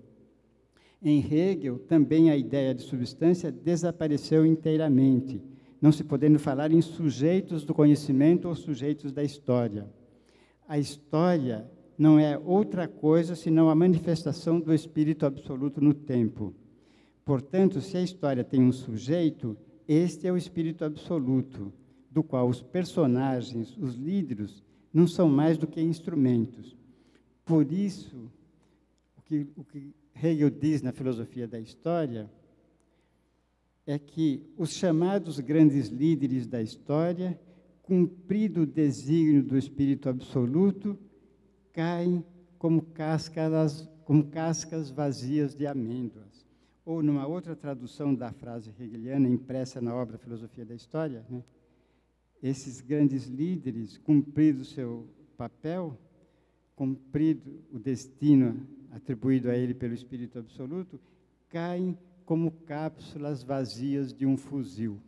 Em Hegel, também a ideia de substância desapareceu inteiramente, não se podendo falar em sujeitos do conhecimento ou sujeitos da história. A história não é outra coisa senão a manifestação do espírito absoluto no tempo. Portanto, se a história tem um sujeito, este é o espírito absoluto, do qual os personagens, os líderes, não são mais do que instrumentos. Por isso, o que Hegel diz na filosofia da história é que os chamados grandes líderes da história, cumprido o desígnio do espírito absoluto, caem como cascas vazias de amêndoas. Ou, numa outra tradução da frase hegeliana impressa na obra Filosofia da História, né, esses grandes líderes, cumprido o seu papel, cumprido o destino atribuído a ele pelo Espírito Absoluto, caem como cápsulas vazias de um fuzil.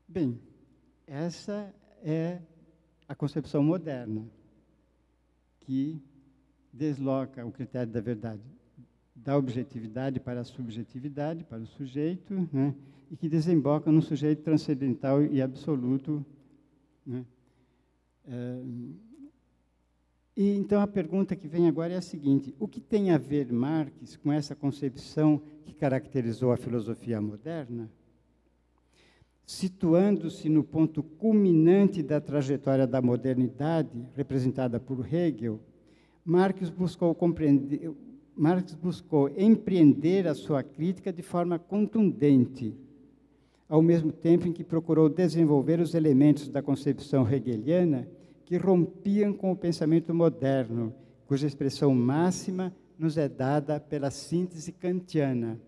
Bem, essa é a concepção moderna, que desloca o critério da verdade da objetividade para a subjetividade, para o sujeito, né, e que desemboca num sujeito transcendental e absoluto. Né. E então a pergunta que vem agora é a seguinte: o que tem a ver Marx com essa concepção que caracterizou a filosofia moderna? Situando-se no ponto culminante da trajetória da modernidade, representada por Hegel, Marx buscou empreender a sua crítica de forma contundente, ao mesmo tempo em que procurou desenvolver os elementos da concepção hegeliana que rompiam com o pensamento moderno, cuja expressão máxima nos é dada pela síntese kantiana.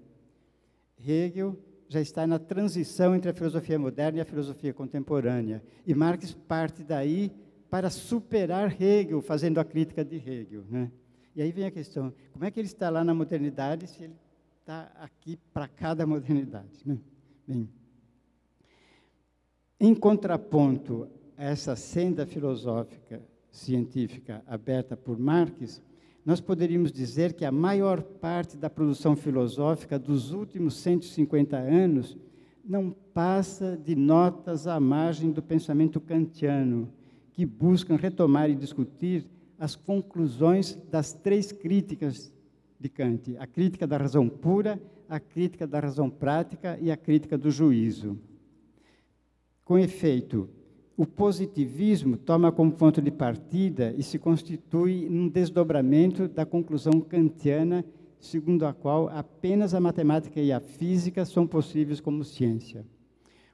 Hegel já está na transição entre a filosofia moderna e a filosofia contemporânea, e Marx parte daí para superar Hegel, fazendo a crítica de Hegel, né? E aí vem a questão, como é que ele está lá na modernidade se ele está aqui para cada modernidade, né? Bem, em contraponto a essa senda filosófica, científica aberta por Marx, nós poderíamos dizer que a maior parte da produção filosófica dos últimos 150 anos não passa de notas à margem do pensamento kantiano, que buscam retomar e discutir as conclusões das três críticas de Kant: a crítica da razão pura, a crítica da razão prática e a crítica do juízo. Com efeito, o positivismo toma como ponto de partida e se constitui num desdobramento da conclusão kantiana, segundo a qual apenas a matemática e a física são possíveis como ciência.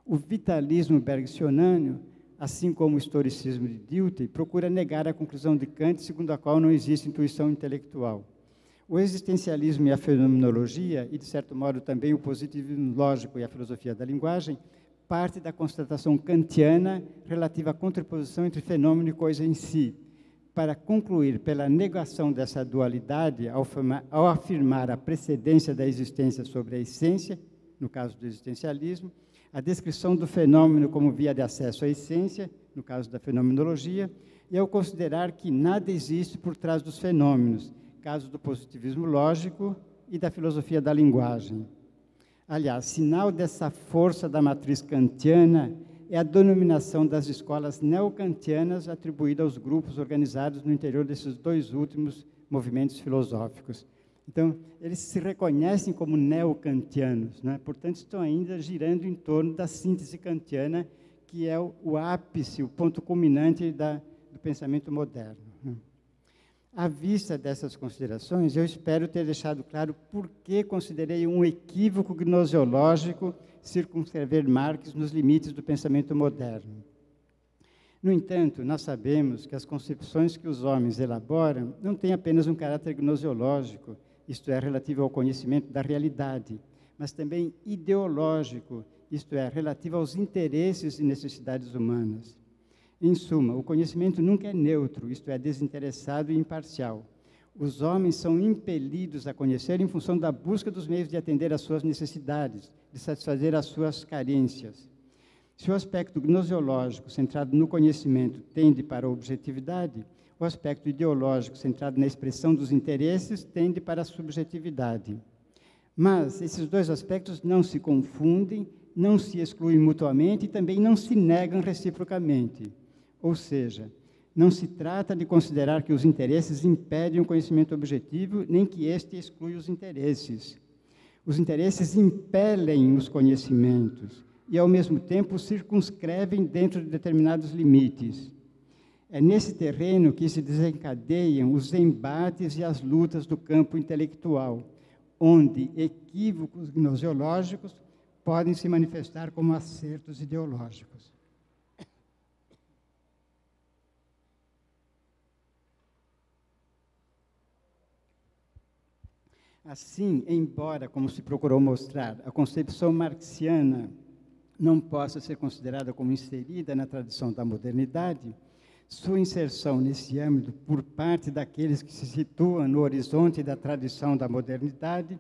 O vitalismo bergsoniano, assim como o historicismo de Dilthey, procura negar a conclusão de Kant, segundo a qual não existe intuição intelectual. O existencialismo e a fenomenologia, e de certo modo também o positivismo lógico e a filosofia da linguagem, parte da constatação kantiana relativa à contraposição entre fenômeno e coisa em si, para concluir pela negação dessa dualidade, ao afirmar a precedência da existência sobre a essência, no caso do existencialismo, a descrição do fenômeno como via de acesso à essência, no caso da fenomenologia, e ao considerar que nada existe por trás dos fenômenos, caso do positivismo lógico e da filosofia da linguagem. Aliás, sinal dessa força da matriz kantiana é a denominação das escolas neokantianas atribuída aos grupos organizados no interior desses dois últimos movimentos filosóficos. Então, eles se reconhecem como neokantianos, né? Portanto, estão ainda girando em torno da síntese kantiana, que é o ápice, o ponto culminante do pensamento moderno. À vista dessas considerações, eu espero ter deixado claro por que considerei um equívoco gnoseológico circunscrever Marx nos limites do pensamento moderno. No entanto, nós sabemos que as concepções que os homens elaboram não têm apenas um caráter gnoseológico, isto é, relativo ao conhecimento da realidade, mas também ideológico, isto é, relativo aos interesses e necessidades humanas. Em suma, o conhecimento nunca é neutro, isto é, desinteressado e imparcial. Os homens são impelidos a conhecer em função da busca dos meios de atender às suas necessidades, de satisfazer as suas carências. Se o aspecto gnoseológico, centrado no conhecimento, tende para a objetividade, o aspecto ideológico, centrado na expressão dos interesses, tende para a subjetividade. Mas esses dois aspectos não se confundem, não se excluem mutuamente e também não se negam reciprocamente. Ou seja, não se trata de considerar que os interesses impedem o conhecimento objetivo, nem que este exclui os interesses. Os interesses impelem os conhecimentos e, ao mesmo tempo, circunscrevem dentro de determinados limites. É nesse terreno que se desencadeiam os embates e as lutas do campo intelectual, onde equívocos gnoseológicos podem se manifestar como acertos ideológicos. Assim, embora, como se procurou mostrar, a concepção marxiana não possa ser considerada como inserida na tradição da modernidade, sua inserção nesse âmbito por parte daqueles que se situam no horizonte da tradição da modernidade,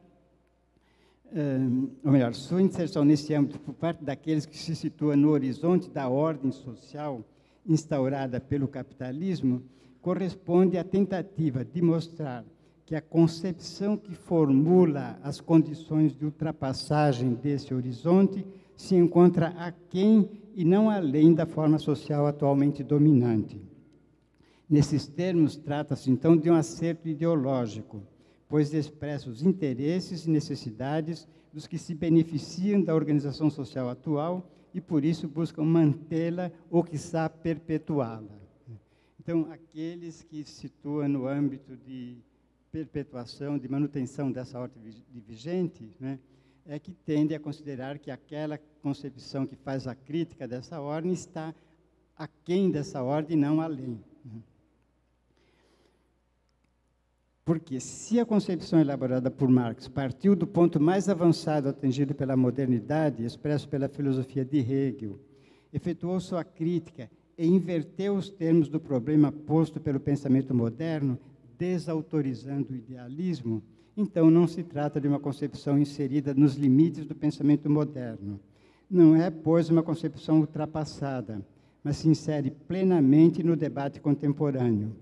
ou melhor, sua inserção nesse âmbito por parte daqueles que se situam no horizonte da ordem social instaurada pelo capitalismo, corresponde à tentativa de mostrar que a concepção que formula as condições de ultrapassagem desse horizonte se encontra aquém e não além da forma social atualmente dominante. Nesses termos, trata-se, então, de um acerto ideológico, pois expressa os interesses e necessidades dos que se beneficiam da organização social atual e, por isso, buscam mantê-la ou, quiçá, perpetuá-la. Então, aqueles que se situam no âmbito de perpetuação, de manutenção dessa ordem vigente, né, é que tende a considerar que aquela concepção que faz a crítica dessa ordem está aquém dessa ordem e não além. Porque se a concepção elaborada por Marx partiu do ponto mais avançado atingido pela modernidade, expresso pela filosofia de Hegel, efetuou sua crítica e inverteu os termos do problema posto pelo pensamento moderno, desautorizando o idealismo, então não se trata de uma concepção inserida nos limites do pensamento moderno. Não é, pois, uma concepção ultrapassada, mas se insere plenamente no debate contemporâneo.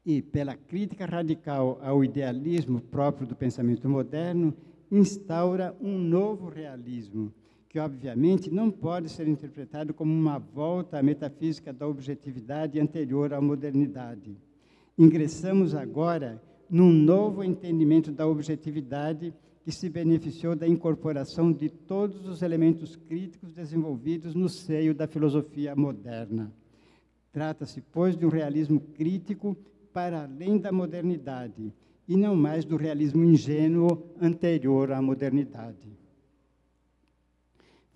E, pela crítica radical ao idealismo próprio do pensamento moderno, instaura um novo realismo, que, obviamente, não pode ser interpretado como uma volta à metafísica da objetividade anterior à modernidade. Ingressamos agora num novo entendimento da objetividade que se beneficiou da incorporação de todos os elementos críticos desenvolvidos no seio da filosofia moderna. Trata-se, pois, de um realismo crítico para além da modernidade, e não mais do realismo ingênuo anterior à modernidade.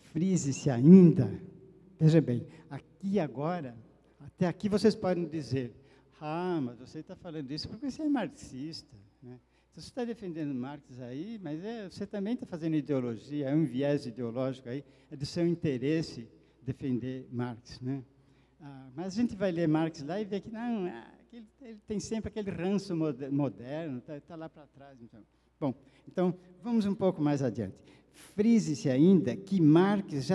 Frise-se ainda, veja bem, aqui agora, até aqui vocês podem dizer, mas você está falando isso porque você é marxista, né? Então, você está defendendo Marx aí, mas você também está fazendo ideologia, é um viés ideológico aí, é do seu interesse defender Marx, né? Mas a gente vai ler Marx lá e ver que não, ele tem sempre aquele ranço moderno, está lá para trás. Então. Bom, então, vamos um pouco mais adiante. Frise-se ainda que Marx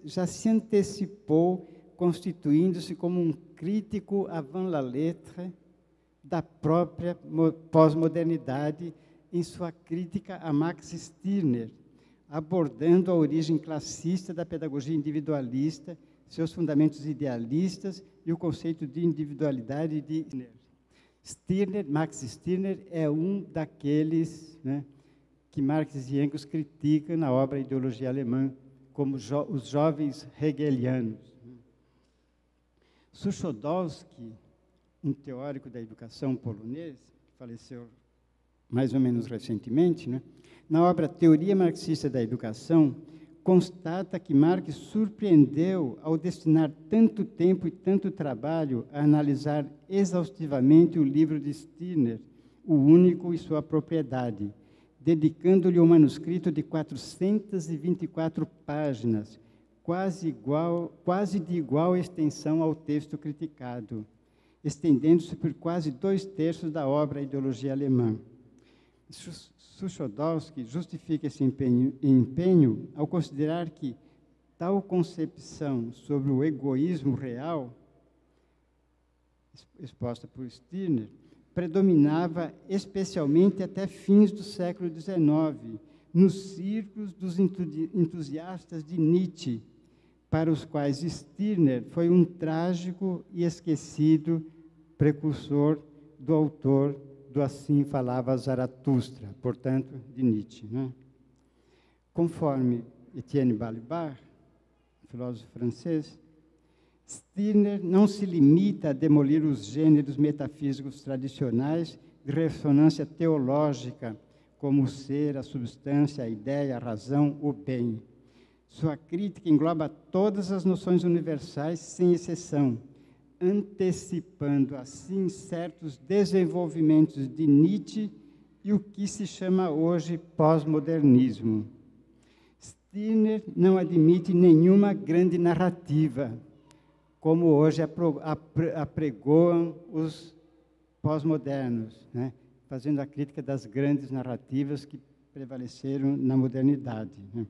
já se antecipou, constituindo-se como um crítico avant la lettre da própria pós-modernidade em sua crítica a Max Stirner, abordando a origem classista da pedagogia individualista, seus fundamentos idealistas e o conceito de individualidade de Stirner. Max Stirner é um daqueles, né, que Marx e Engels criticam na obra Ideologia Alemã, como os jovens hegelianos. Suchodolski, um teórico da educação polonês, que faleceu mais ou menos recentemente, né, na obra Teoria Marxista da Educação, constata que Marx surpreendeu ao destinar tanto tempo e tanto trabalho a analisar exaustivamente o livro de Stirner, O Único e Sua Propriedade, dedicando-lhe um manuscrito de 424 páginas, quase de igual extensão ao texto criticado, estendendo-se por quase 2/3 da obra Ideologia Alemã. Suchodolski justifica esse empenho ao considerar que tal concepção sobre o egoísmo real, exposta por Stirner, predominava especialmente até fins do século XIX, nos círculos dos entusiastas de Nietzsche, para os quais Stirner foi um trágico e esquecido precursor do autor do Assim Falava Zaratustra, portanto, de Nietzsche, né? Conforme Etienne Balibar, filósofo francês, Stirner não se limita a demolir os gêneros metafísicos tradicionais de ressonância teológica, como o ser, a substância, a ideia, a razão, o bem. Sua crítica engloba todas as noções universais, sem exceção, antecipando, assim, certos desenvolvimentos de Nietzsche e o que se chama hoje pós-modernismo. Stirner não admite nenhuma grande narrativa, como hoje apregoam os pós-modernos, né? Fazendo a crítica das grandes narrativas que prevaleceram na modernidade, né?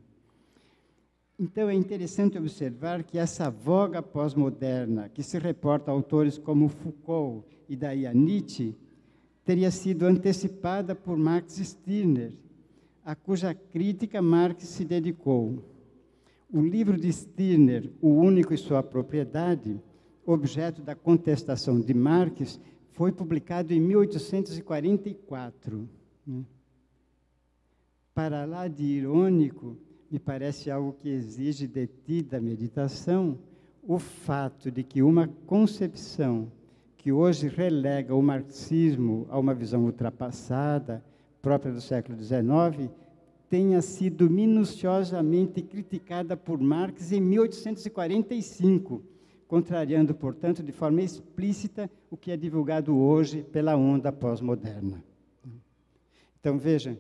Então, é interessante observar que essa voga pós-moderna, que se reporta a autores como Foucault e daí a Nietzsche, teria sido antecipada por Max Stirner, a cuja crítica Marx se dedicou. O livro de Stirner, O Único e Sua Propriedade, objeto da contestação de Marx, foi publicado em 1844. Para lá de irônico, me parece algo que exige detida meditação, o fato de que uma concepção que hoje relega o marxismo a uma visão ultrapassada, própria do século XIX, tenha sido minuciosamente criticada por Marx em 1845, contrariando, portanto, de forma explícita o que é divulgado hoje pela onda pós-moderna. Então, veja,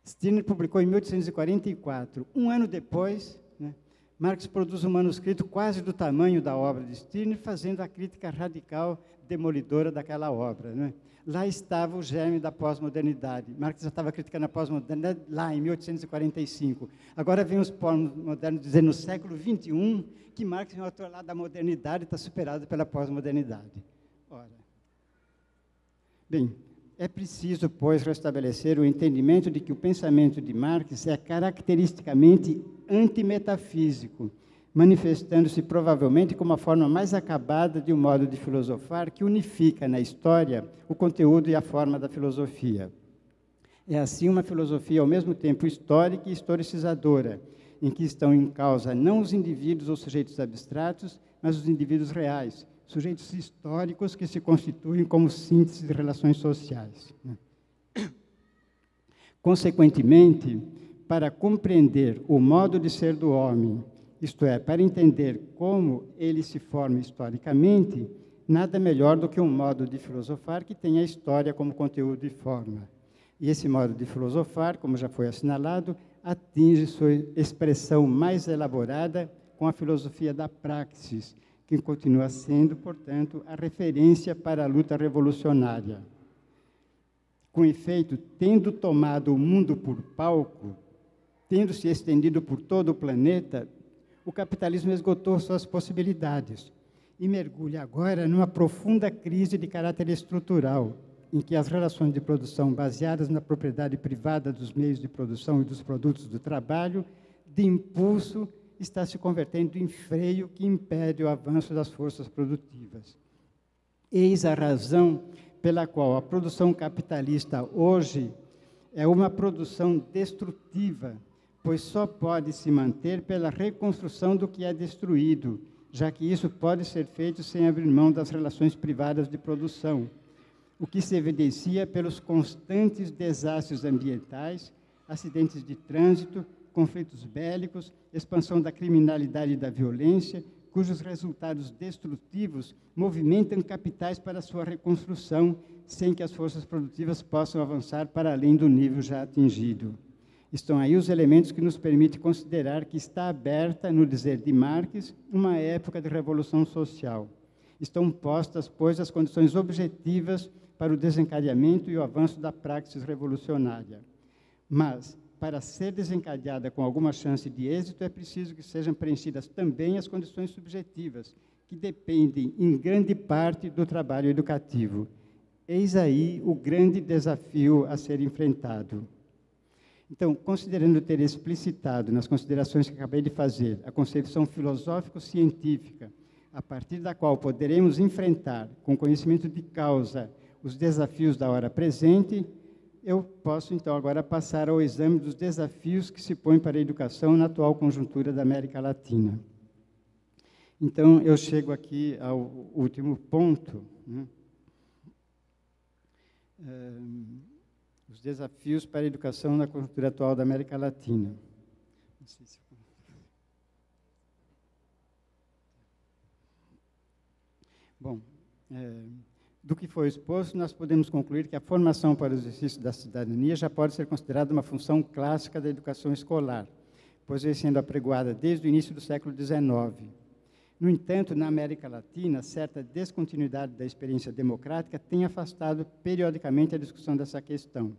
Stirner publicou em 1844. Um ano depois, né, Marx produz um manuscrito quase do tamanho da obra de Stirner, fazendo a crítica radical, demolidora daquela obra, né? Lá estava o germe da pós-modernidade. Marx já estava criticando a pós-modernidade lá em 1845. Agora vem os pós-modernos dizendo no século XXI que Marx é um autor lá da modernidade e está superado pela pós-modernidade. Ora, bem, é preciso, pois, restabelecer o entendimento de que o pensamento de Marx é caracteristicamente antimetafísico, manifestando-se provavelmente como a forma mais acabada de um modo de filosofar que unifica na história o conteúdo e a forma da filosofia. É assim uma filosofia ao mesmo tempo histórica e historicizadora, em que estão em causa não os indivíduos ou sujeitos abstratos, mas os indivíduos reais, sujeitos históricos que se constituem como síntese de relações sociais. Consequentemente, para compreender o modo de ser do homem, isto é, para entender como ele se forma historicamente, nada melhor do que um modo de filosofar que tenha a história como conteúdo e forma. E esse modo de filosofar, como já foi assinalado, atinge sua expressão mais elaborada com a filosofia da praxis, que continua sendo, portanto, a referência para a luta revolucionária. Com efeito, tendo tomado o mundo por palco, tendo se estendido por todo o planeta, o capitalismo esgotou suas possibilidades e mergulha agora numa profunda crise de caráter estrutural, em que as relações de produção baseadas na propriedade privada dos meios de produção e dos produtos do trabalho, de impulso, está se convertendo em freio que impede o avanço das forças produtivas. Eis a razão pela qual a produção capitalista hoje é uma produção destrutiva, pois só pode se manter pela reconstrução do que é destruído, já que isso pode ser feito sem abrir mão das relações privadas de produção, o que se evidencia pelos constantes desastres ambientais, acidentes de trânsito, conflitos bélicos, expansão da criminalidade e da violência, cujos resultados destrutivos movimentam capitais para sua reconstrução, sem que as forças produtivas possam avançar para além do nível já atingido. Estão aí os elementos que nos permitem considerar que está aberta, no dizer de Marx, uma época de revolução social. Estão postas, pois, as condições objetivas para o desencadeamento e o avanço da praxis revolucionária. Mas, para ser desencadeada com alguma chance de êxito, é preciso que sejam preenchidas também as condições subjetivas, que dependem, em grande parte, do trabalho educativo. Eis aí o grande desafio a ser enfrentado. Então, considerando ter explicitado, nas considerações que acabei de fazer, a concepção filosófico-científica, a partir da qual poderemos enfrentar, com conhecimento de causa, os desafios da hora presente, eu posso, então, agora passar ao exame dos desafios que se põem para a educação na atual conjuntura da América Latina. Então, eu chego aqui ao último ponto, né? Os desafios para a educação na conjuntura atual da América Latina. Não sei se... Bom, do que foi exposto, nós podemos concluir que a formação para o exercício da cidadania já pode ser considerada uma função clássica da educação escolar, pois vem sendo apregoada desde o início do século XIX. No entanto, na América Latina, certa descontinuidade da experiência democrática tem afastado periodicamente a discussão dessa questão.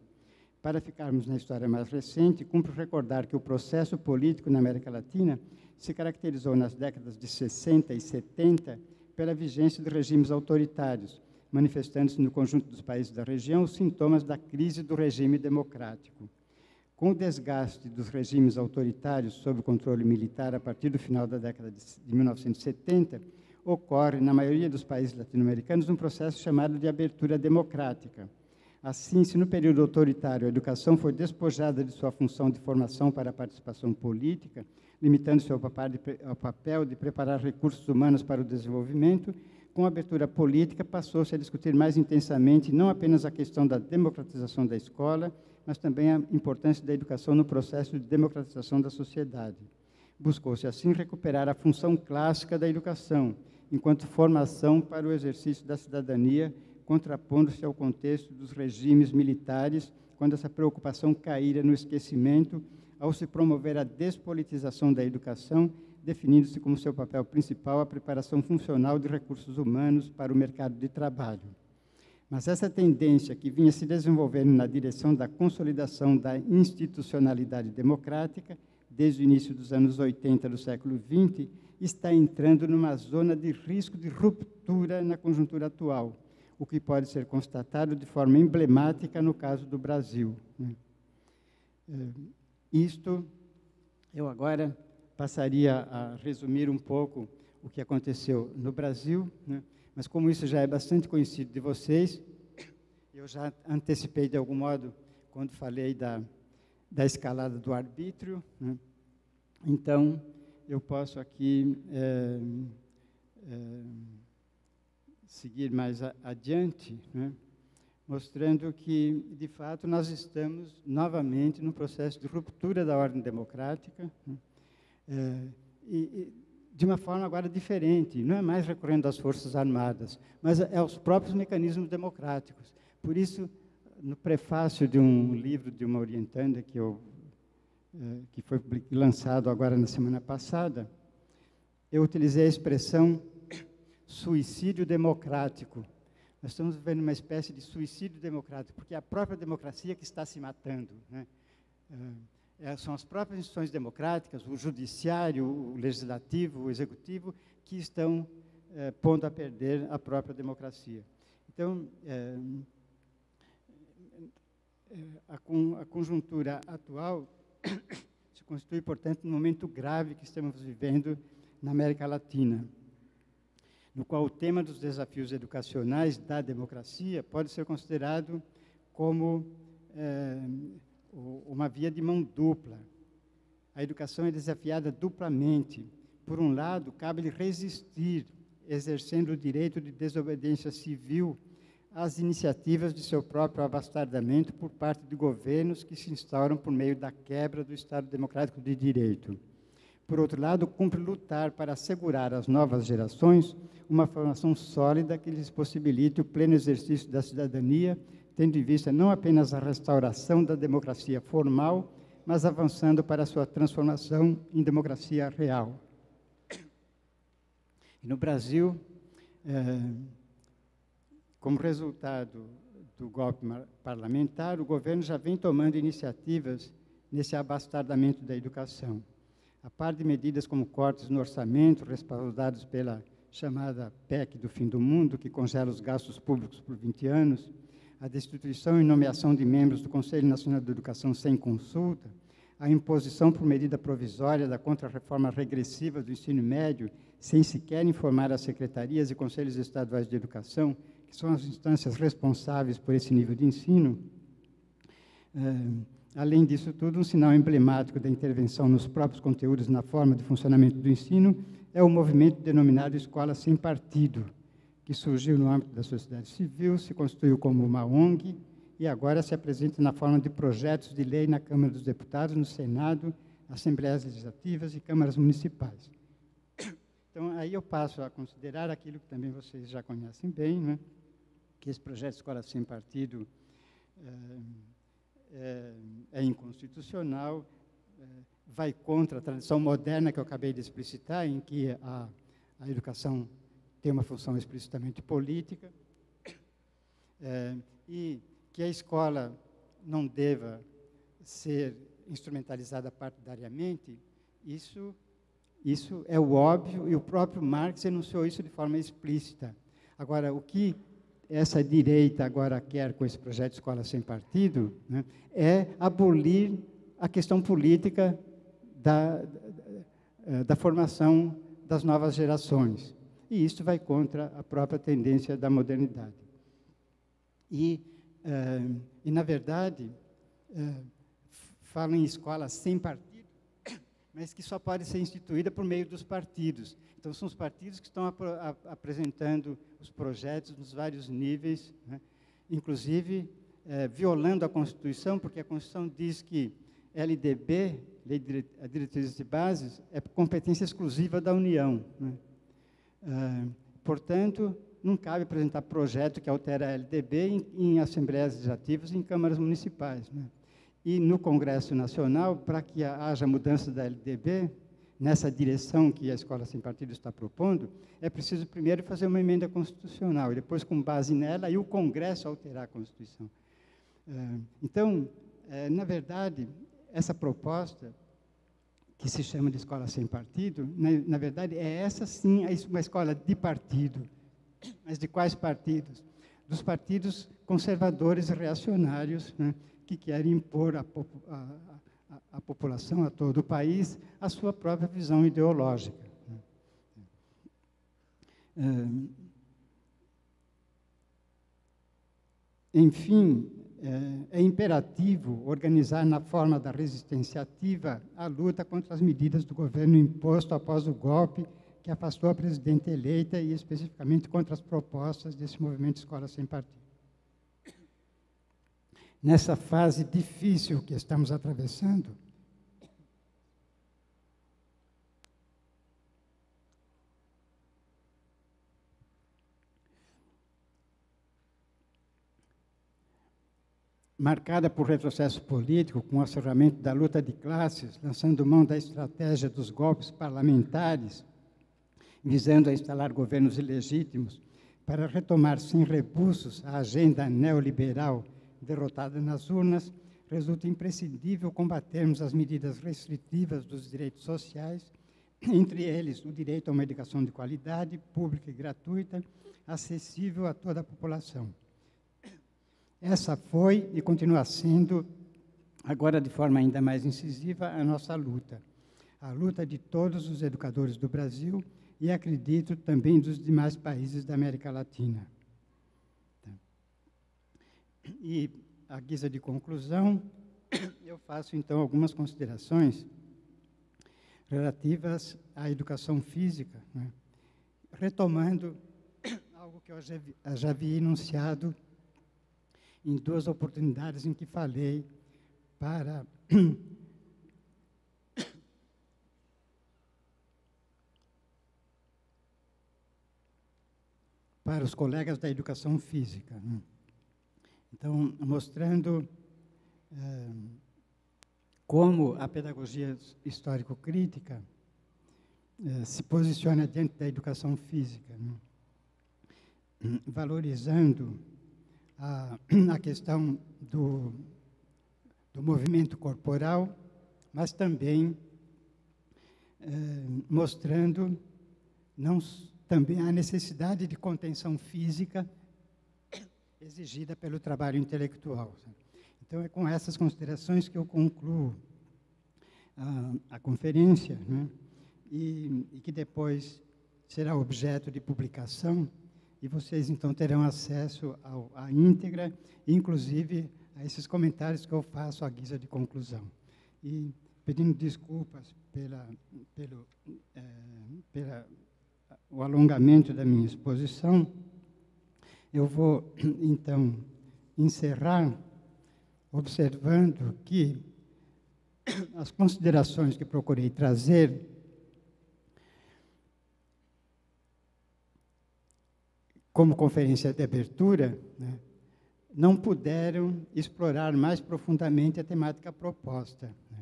Para ficarmos na história mais recente, cumpre recordar que o processo político na América Latina se caracterizou nas décadas de 60 e 70 pela vigência de regimes autoritários, manifestando-se no conjunto dos países da região os sintomas da crise do regime democrático. Com o desgaste dos regimes autoritários sob o controle militar a partir do final da década de 1970, ocorre, na maioria dos países latino-americanos, um processo chamado de abertura democrática. Assim, se no período autoritário a educação foi despojada de sua função de formação para a participação política, limitando-se ao papel de preparar recursos humanos para o desenvolvimento, com a abertura política, passou-se a discutir mais intensamente não apenas a questão da democratização da escola, mas também a importância da educação no processo de democratização da sociedade. Buscou-se, assim, recuperar a função clássica da educação, enquanto formação para o exercício da cidadania, contrapondo-se ao contexto dos regimes militares, quando essa preocupação caíra no esquecimento, ao se promover a despolitização da educação, definindo-se como seu papel principal a preparação funcional de recursos humanos para o mercado de trabalho. Mas essa tendência que vinha se desenvolvendo na direção da consolidação da institucionalidade democrática, desde o início dos anos 80 do século XX, está entrando numa zona de risco de ruptura na conjuntura atual, o que pode ser constatado de forma emblemática no caso do Brasil. Isto, eu agora passaria a resumir um pouco o que aconteceu no Brasil, né? Mas como isso já é bastante conhecido de vocês, eu já antecipei de algum modo quando falei da escalada do arbítrio, né? Então, eu posso aqui seguir mais adiante, né? Mostrando que, de fato, nós estamos novamente no processo de ruptura da ordem democrática, né? E de uma forma agora diferente, não é mais recorrendo às Forças Armadas, mas aos próprios mecanismos democráticos. Por isso, no prefácio de um livro de uma orientanda que foi lançado agora na semana passada, eu utilizei a expressão suicídio democrático. Nós estamos vivendo uma espécie de suicídio democrático, porque é a própria democracia que está se matando, né? São as próprias instituições democráticas, o judiciário, o legislativo, o executivo, que estão pondo a perder a própria democracia. Então, a conjuntura atual se constitui, portanto, um momento grave que estamos vivendo na América Latina, no qual o tema dos desafios educacionais da democracia pode ser considerado como uma via de mão dupla. A educação é desafiada duplamente. Por um lado, cabe-lhe resistir, exercendo o direito de desobediência civil às iniciativas de seu próprio abastardamento por parte de governos que se instauram por meio da quebra do Estado Democrático de Direito. Por outro lado, cumpre lutar para assegurar às novas gerações uma formação sólida que lhes possibilite o pleno exercício da cidadania, tendo em vista não apenas a restauração da democracia formal, mas avançando para a sua transformação em democracia real. E no Brasil, como resultado do golpe parlamentar, o governo já vem tomando iniciativas nesse abastardamento da educação. A par de medidas como cortes no orçamento, respaldados pela chamada PEC do fim do mundo, que congela os gastos públicos por 20 anos, a destituição e nomeação de membros do Conselho Nacional de Educação sem consulta, a imposição por medida provisória da contra-reforma regressiva do ensino médio, sem sequer informar as secretarias e conselhos estaduais de educação, que são as instâncias responsáveis por esse nível de ensino. Além disso tudo, um sinal emblemático da intervenção nos próprios conteúdos na forma de funcionamento do ensino é o movimento denominado Escola Sem Partido, que surgiu no âmbito da sociedade civil, se constituiu como uma ONG e agora se apresenta na forma de projetos de lei na Câmara dos Deputados, no Senado, Assembleias Legislativas e câmaras municipais. Então, aí eu passo a considerar aquilo que também vocês já conhecem bem, né? Que esse projeto de Escola Sem Partido é inconstitucional, vai contra a tradição moderna que eu acabei de explicitar, em que a educação tem uma função explicitamente política, e que a escola não deva ser instrumentalizada partidariamente, isso é o óbvio, e o próprio Marx enunciou isso de forma explícita. Agora, o que essa direita agora quer com esse projeto de Escola Sem Partido, né, é abolir a questão política da formação das novas gerações. E isso vai contra a própria tendência da modernidade. E na verdade, falam em escola sem partido, mas que só pode ser instituída por meio dos partidos. Então, são os partidos que estão apresentando os projetos nos vários níveis, né? Inclusive violando a Constituição, porque a Constituição diz que LDB, Lei de Diretrizes e Bases, é competência exclusiva da União, né? Portanto, não cabe apresentar projeto que altera a LDB em assembleias legislativas e em câmaras municipais, né? E no Congresso Nacional, para que haja mudança da LDB, nessa direção que a Escola Sem Partido está propondo, é preciso primeiro fazer uma emenda constitucional, e depois, com base nela, aí o Congresso alterar a Constituição. Então, na verdade, essa proposta, que se chama de Escola Sem Partido, na verdade, é essa sim uma escola de partido. Mas de quais partidos? Dos partidos conservadores e reacionários, né, que querem impor à população, a todo o país, a sua própria visão ideológica. Enfim, é imperativo organizar na forma da resistência ativa a luta contra as medidas do governo imposto após o golpe que afastou a presidente eleita e especificamente contra as propostas desse movimento Escola Sem Partido. Nessa fase difícil que estamos atravessando, marcada por retrocesso político, com o acirramento da luta de classes, lançando mão da estratégia dos golpes parlamentares, visando a instalar governos ilegítimos, para retomar sem rebuços a agenda neoliberal derrotada nas urnas, resulta imprescindível combatermos as medidas restritivas dos direitos sociais, entre eles o direito a uma educação de qualidade, pública e gratuita, acessível a toda a população. Essa foi e continua sendo, agora de forma ainda mais incisiva, a nossa luta. A luta de todos os educadores do Brasil e, acredito, também dos demais países da América Latina. E, à guisa de conclusão, eu faço, então, algumas considerações relativas à educação física, né? Retomando algo que eu já havia enunciado em duas oportunidades em que falei para os colegas da educação física, né? Então, mostrando como a pedagogia histórico-crítica se posiciona diante da educação física, né? Valorizando a questão do movimento corporal, mas também mostrando também a necessidade de contenção física exigida pelo trabalho intelectual. Então, é com essas considerações que eu concluo a conferência, né? E que depois será objeto de publicação, e vocês, então, terão acesso à íntegra, inclusive a esses comentários que eu faço à guisa de conclusão. E pedindo desculpas pelo alongamento da minha exposição, eu vou, então, encerrar observando que as considerações que procurei trazer como conferência de abertura, né, não puderam explorar mais profundamente a temática proposta, né.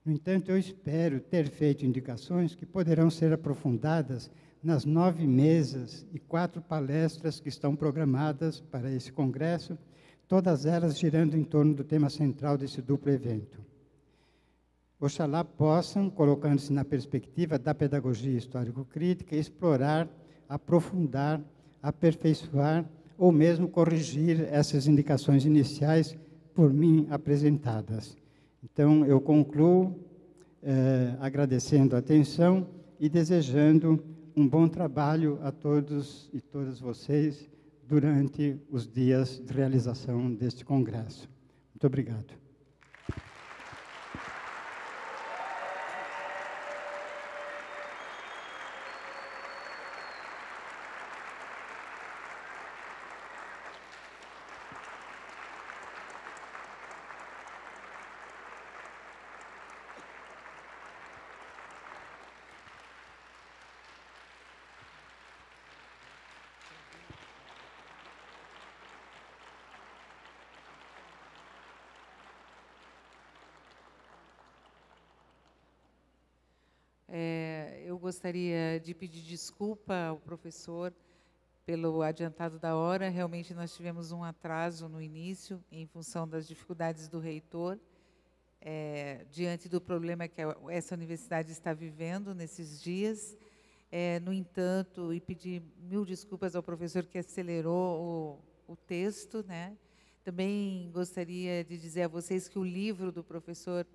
No entanto, eu espero ter feito indicações que poderão ser aprofundadas nas 9 mesas e 4 palestras que estão programadas para esse congresso, todas elas girando em torno do tema central desse duplo evento. Oxalá possam, colocando-se na perspectiva da pedagogia histórico-crítica, explorar, aprofundar, aperfeiçoar ou mesmo corrigir essas indicações iniciais por mim apresentadas. Então, eu concluo agradecendo a atenção e desejando um bom trabalho a todos e todas vocês durante os dias de realização deste congresso. Muito obrigado. Eu gostaria de pedir desculpa ao professor pelo adiantado da hora. Realmente, nós tivemos um atraso no início, em função das dificuldades do reitor, diante do problema que essa universidade está vivendo nesses dias. No entanto, e pedir 1000 desculpas ao professor que acelerou o texto, né? Também gostaria de dizer a vocês que o livro do professor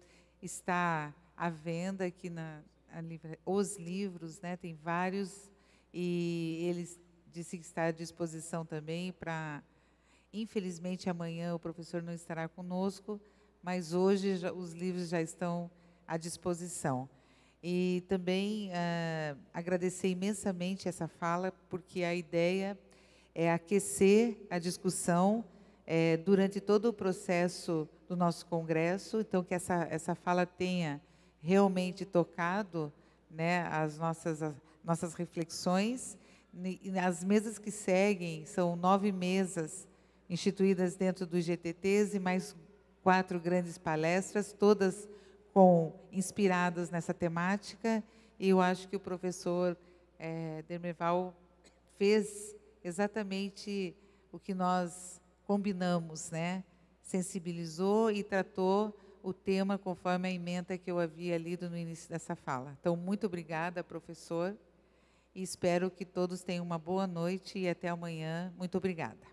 está à venda aqui os livros, né? Tem vários, e ele disse que está à disposição também para... Infelizmente, amanhã o professor não estará conosco, mas hoje os livros já estão à disposição. E também agradecer imensamente essa fala, porque a ideia é aquecer a discussão durante todo o processo do nosso congresso, então que essa fala tenha realmente tocado, né, as nossas reflexões. E as mesas que seguem são 9 mesas instituídas dentro dos GTTs e mais 4 grandes palestras, todas inspiradas nessa temática. E eu acho que o professor Dermerval fez exatamente o que nós combinamos, né? sensibilizou e tratou o tema conforme a ementa que eu havia lido no início dessa fala. Então, muito obrigada, professor, e espero que todos tenham uma boa noite e até amanhã. Muito obrigada.